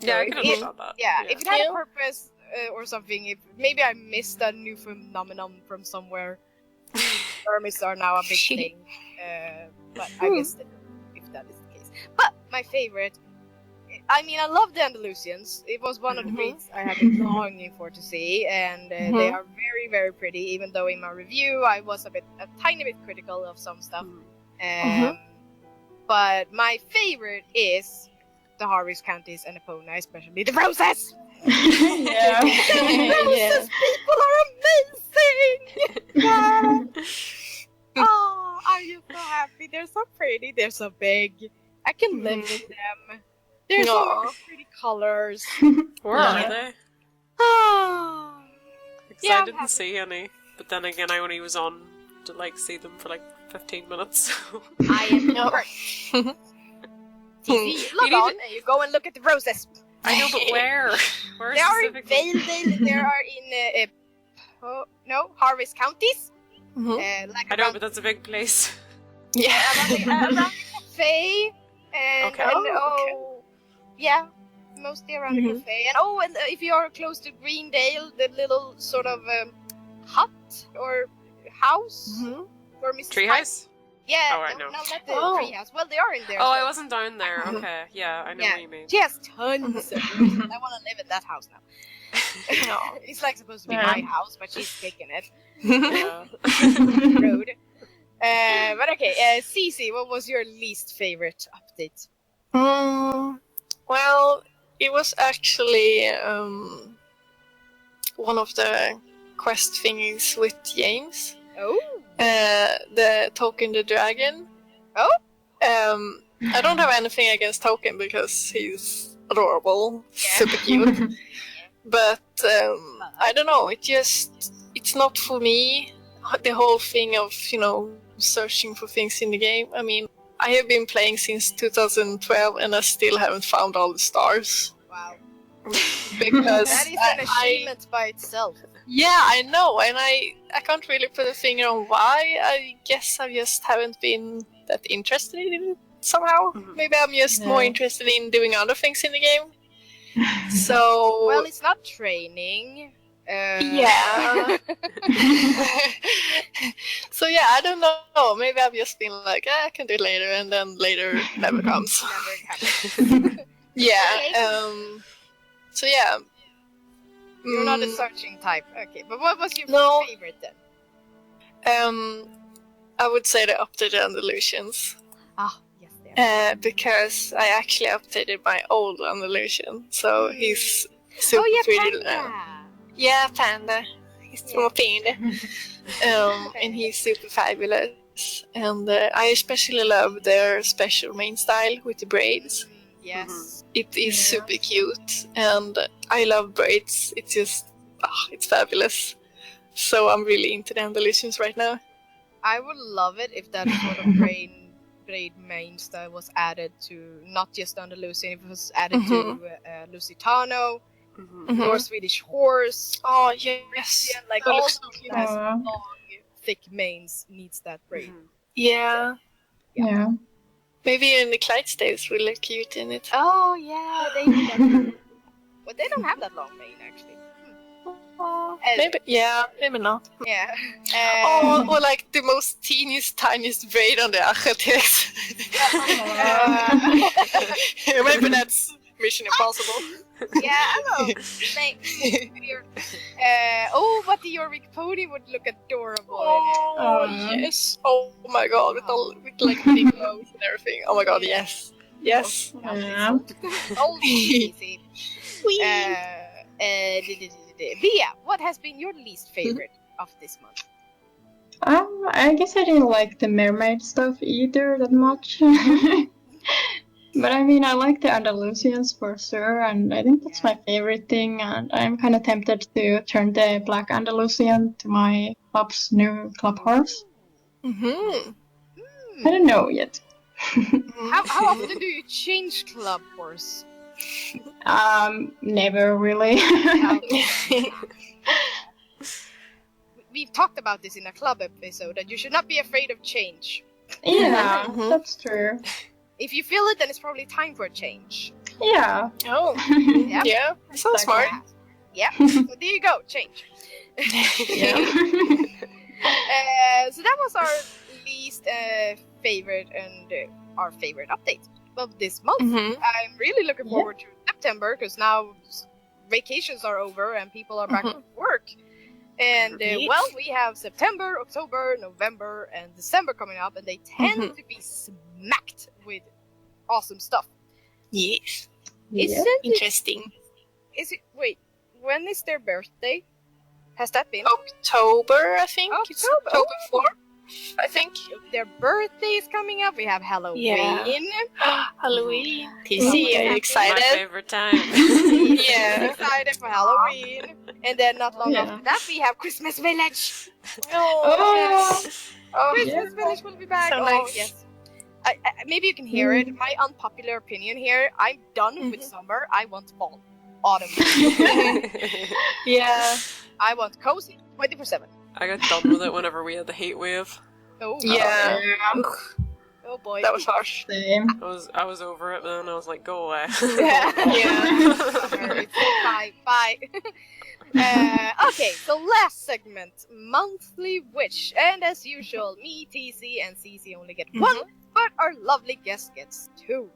Yeah, I could understand that. Yeah, if it had a purpose or something, if maybe I missed a new phenomenon from somewhere. Mermaids are now a big thing, but I missed it if that is the case. But my favorite. I mean, I love the Andalusians. It was one of the things I have been longing for to see, and they are very, very pretty. Even though in my review I was a tiny bit critical of some stuff. But my favorite is the Harvest Counties and Epona, especially the roses. Yeah. The roses people are amazing. Oh, I'm just so happy. They're so pretty. They're so big. I can live with them. There's so many pretty colors. Where are they? Oh. Because I didn't see any, but then again, I only was on to see them for 15 minutes. I am TV, log on and you go and look at the roses. I know, but where? Where they are in specifically? Valedale. They are in Harvest Counties. I know, but that's a big place. Yeah, around the cafe. Yeah, mostly around the cafe. And if you are close to Greendale, the little sort of hut or house where Mrs. Treehouse? Yeah, I know. No, not the treehouse. Well, they are in there. Oh, I wasn't down there. Okay, yeah, I know what you mean. She has tons of rooms. I want to live in that house now. It's supposed to be my house, but she's taking it. Road. But okay, Cici, what was your least favorite update? Well, it was actually one of the quest thingies with James. Oh. The Token the Dragon. Oh. I don't have anything against Token because he's adorable, super cute. But I don't know. It's not for me. The whole thing of searching for things in the game. I mean, I have been playing since 2012 and I still haven't found all the stars. Wow. Because that is an achievement by itself. Yeah, I know, and I can't really put a finger on why. I guess I just haven't been that interested in it somehow. Maybe I'm just more interested in doing other things in the game. So... Well, it's not training. Yeah. So yeah, I don't know. Maybe I've just been like, I can do it later, and then later never comes. Never happens. Yeah. So yeah. You're not a searching type. Okay, but what was your favorite then? I would say the updated Andalusians. Ah, yes. Because I actually updated my old Andalusian, so he's super pretty. Yeah, Panda. He's from Panda. And he's super fabulous. And I especially love their special main style with the braids. Yes. It is super cute, and I love braids. It's just, it's fabulous. So I'm really into the Andalusians right now. I would love it if that sort of braid main style was added to not just Andalusian, if it was added to Lusitano, or Swedish horse. Oh, yes. Yeah, like all those long, thick mains needs that braid. Yeah. Maybe even the Clydesdales will look cute in it. Oh, yeah, they need that. But they don't have that long mane, actually. Maybe, yeah, maybe not. Yeah. Or like the most tiniest braid on the Architects. Maybe that's Mission Impossible. Yeah, I know. But the Jorvik pony would look adorable. Oh, yes. Oh my god, with like big nose and everything. Oh my god, yes. Yes. Yeah. Old easy. Via, what has been your least favorite of this month? I guess I didn't like the mermaid stuff either that much. But I mean, I like the Andalusians for sure, and I think that's my favorite thing. And I'm kind of tempted to turn the black Andalusian to my club's new club horse. Mm-hmm. I don't know yet. How often do you change club horse? Never really. We've talked about this in a club episode, that you should not be afraid of change. Yeah, that's true. If you feel it, then it's probably time for a change. Yeah. Oh, Yep. yeah, sounds smart. Yeah, so there you go, change. So that was our least favorite and our favorite update of this month. I'm really looking forward to September, because now vacations are over and people are back to work. And well, we have September, October, November, and December coming up, and they tend to be smacked with awesome stuff. Yes. Isn't Interesting. Wait, when is their birthday? Has that been? October, I think. It's October 4th, I think. Their birthday is coming up. We have Halloween. Yeah. Halloween. TC, are you excited? My favorite time. Yeah. Excited for Halloween. And then not long after that, we have Christmas Village. Christmas Village will be back. So nice. Yes. Maybe you can hear it. My unpopular opinion here. I'm done with summer. I want fall. Autumn. Yeah. I want cozy 24/7. I got done with it whenever we had the heat wave. Oh, Yeah. Oh boy. That was harsh. Same. I was over it, man. I was like, go away. Yeah. Bye. Okay, so last segment, monthly wish, and as usual, me, TC, and CC only get one, but our lovely guest gets two.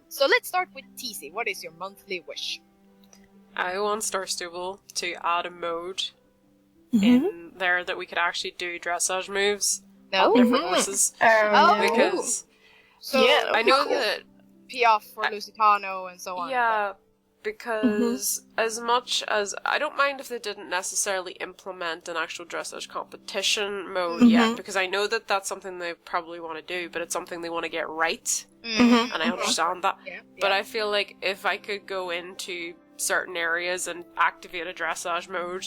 So let's start with TC. What is your monthly wish? I want Star Stable to add a mode in there that we could actually do dressage moves on different horses. Because I know that Piaf for Lusitano and so on. Yeah, because as much as I don't mind if they didn't necessarily implement an actual dressage competition mode yet, because I know that that's something they probably want to do, but it's something they want to get right, and I understand that. But I feel like if I could go into certain areas and activate a dressage mode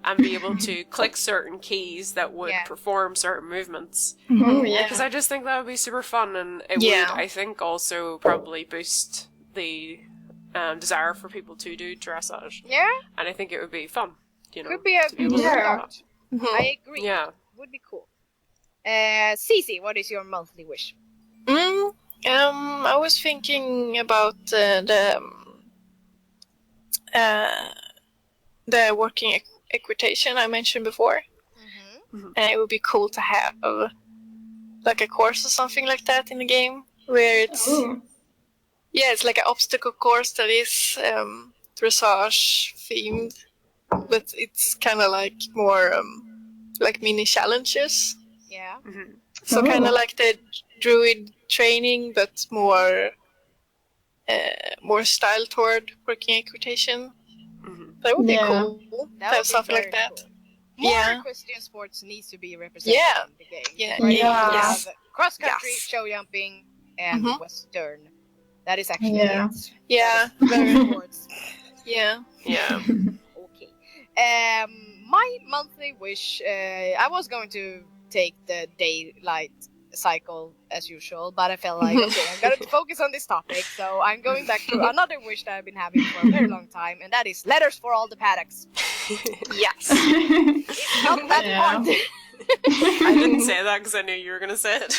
and be able to click certain keys that would perform certain movements, because I just think that would be super fun, and it would, I think, also probably boost the desire for people to do dressage. Yeah. And I think it would be fun, you know. Could be a good start. I agree. Yeah. Would be cool. Cici, what is your monthly wish? I was thinking about the working equitation I mentioned before. And it would be cool to have like a course or something like that in the game, where it's it's like an obstacle course that is dressage themed, but it's kind of like more like mini challenges. Yeah. So kind of like the druid training, but more style toward working equitation. That would be cool to have something like that. Cool. More equestrian sports needs to be represented in the game. Right? Yes. Cross country, show jumping, and western. That is actually it. Yeah. Very sports. Yeah. Okay. My monthly wish. I was going to take the daylight cycle as usual, but I felt like okay, I'm gonna focus on this topic, so I'm going back to another wish that I've been having for a very long time, and that is letters for all the paddocks. Yes. It's not that hard. I didn't say that because I knew you were gonna say it.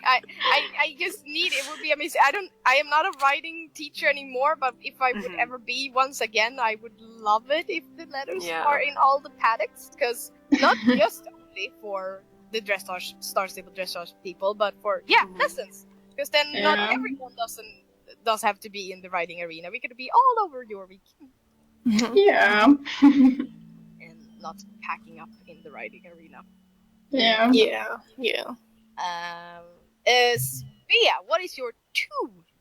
I just need it would be amazing. I am not a writing teacher anymore, but if I would ever be once again, I would love it if the letters are in all the paddocks, because not just only for the dressage, Star Stable dressage people, but for lessons. Because then not everyone does have to be in the writing arena. We could be all over Jorvik. Yeah. And not packing up in the writing arena. Yeah. Yeah. Bea, what is your 2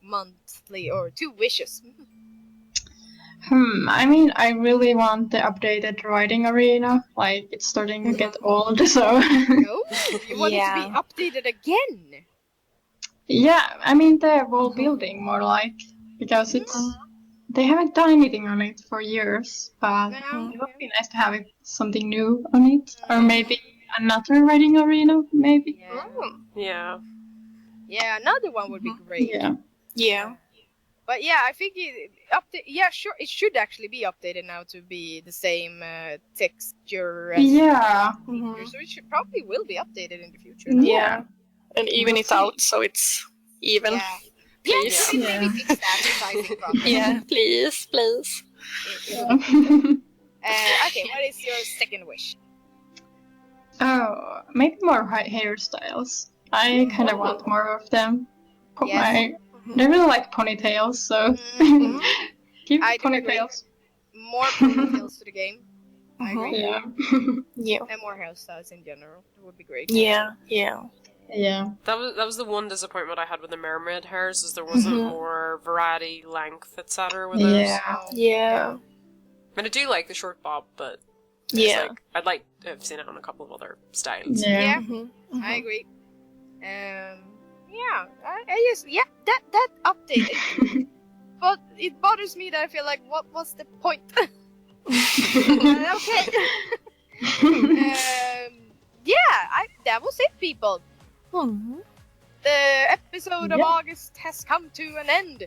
monthly or 2 wishes? I mean, I really want the updated writing arena. Like, it's starting to get old, so... No? You want it to be updated again? Yeah, I mean, the wall building, more like. Because it's... They haven't done anything on it for years, but it would be nice to have something new on it. Or maybe another writing arena, maybe. Yeah. Yeah, another one would be great. Yeah. But yeah, I think it should actually be updated now to be the same texture as so it probably will be updated in the future. Yeah. And even it out so it's even. Yeah. Please. Maybe fix that sizing problem. Yeah, please. Okay, what is your second wish? Oh, maybe more hairstyles. I kind of want more of them. I really like ponytails, so give ponytails. More ponytails to the game. I agree. Yeah. And more hairstyles in general. It would be great. Yeah. That was the one disappointment I had with the mermaid hairs, is there wasn't more variety, length, etc. with those. Yeah. I mean, I do like the short bob, but I'd like to have seen it on a couple of other styles. Yeah. I agree. That updated. But it bothers me that I feel like, what was the point? Okay. That was it, people. The episode of August has come to an end.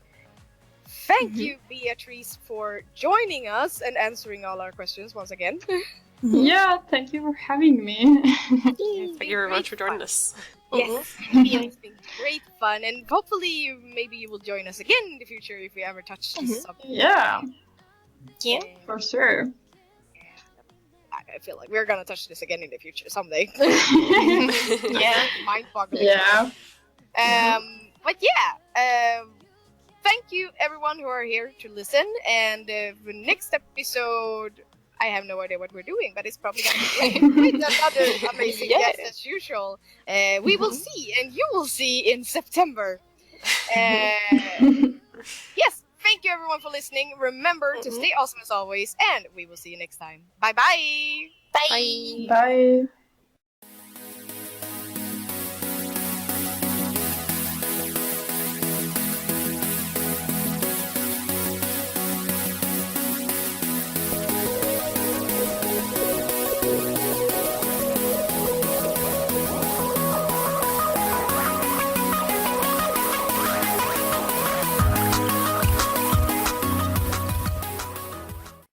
Thank you, Beatrice, for joining us and answering all our questions once again. Yeah, thank you for having me. Thank you very much for joining us. Yes, it's been great fun, and hopefully maybe you will join us again in the future if we ever touch this subject. Yeah, for sure. I feel like we're gonna touch this again in the future someday. Mind-boggling. Yeah. Thank you everyone who are here to listen, and the next episode, I have no idea what we're doing, but it's probably gonna be with another amazing guest as usual. We will see, and you will see in September. Yes, thank you everyone for listening. Remember to stay awesome as always, and we will see you next time. Bye-bye! Bye! Bye!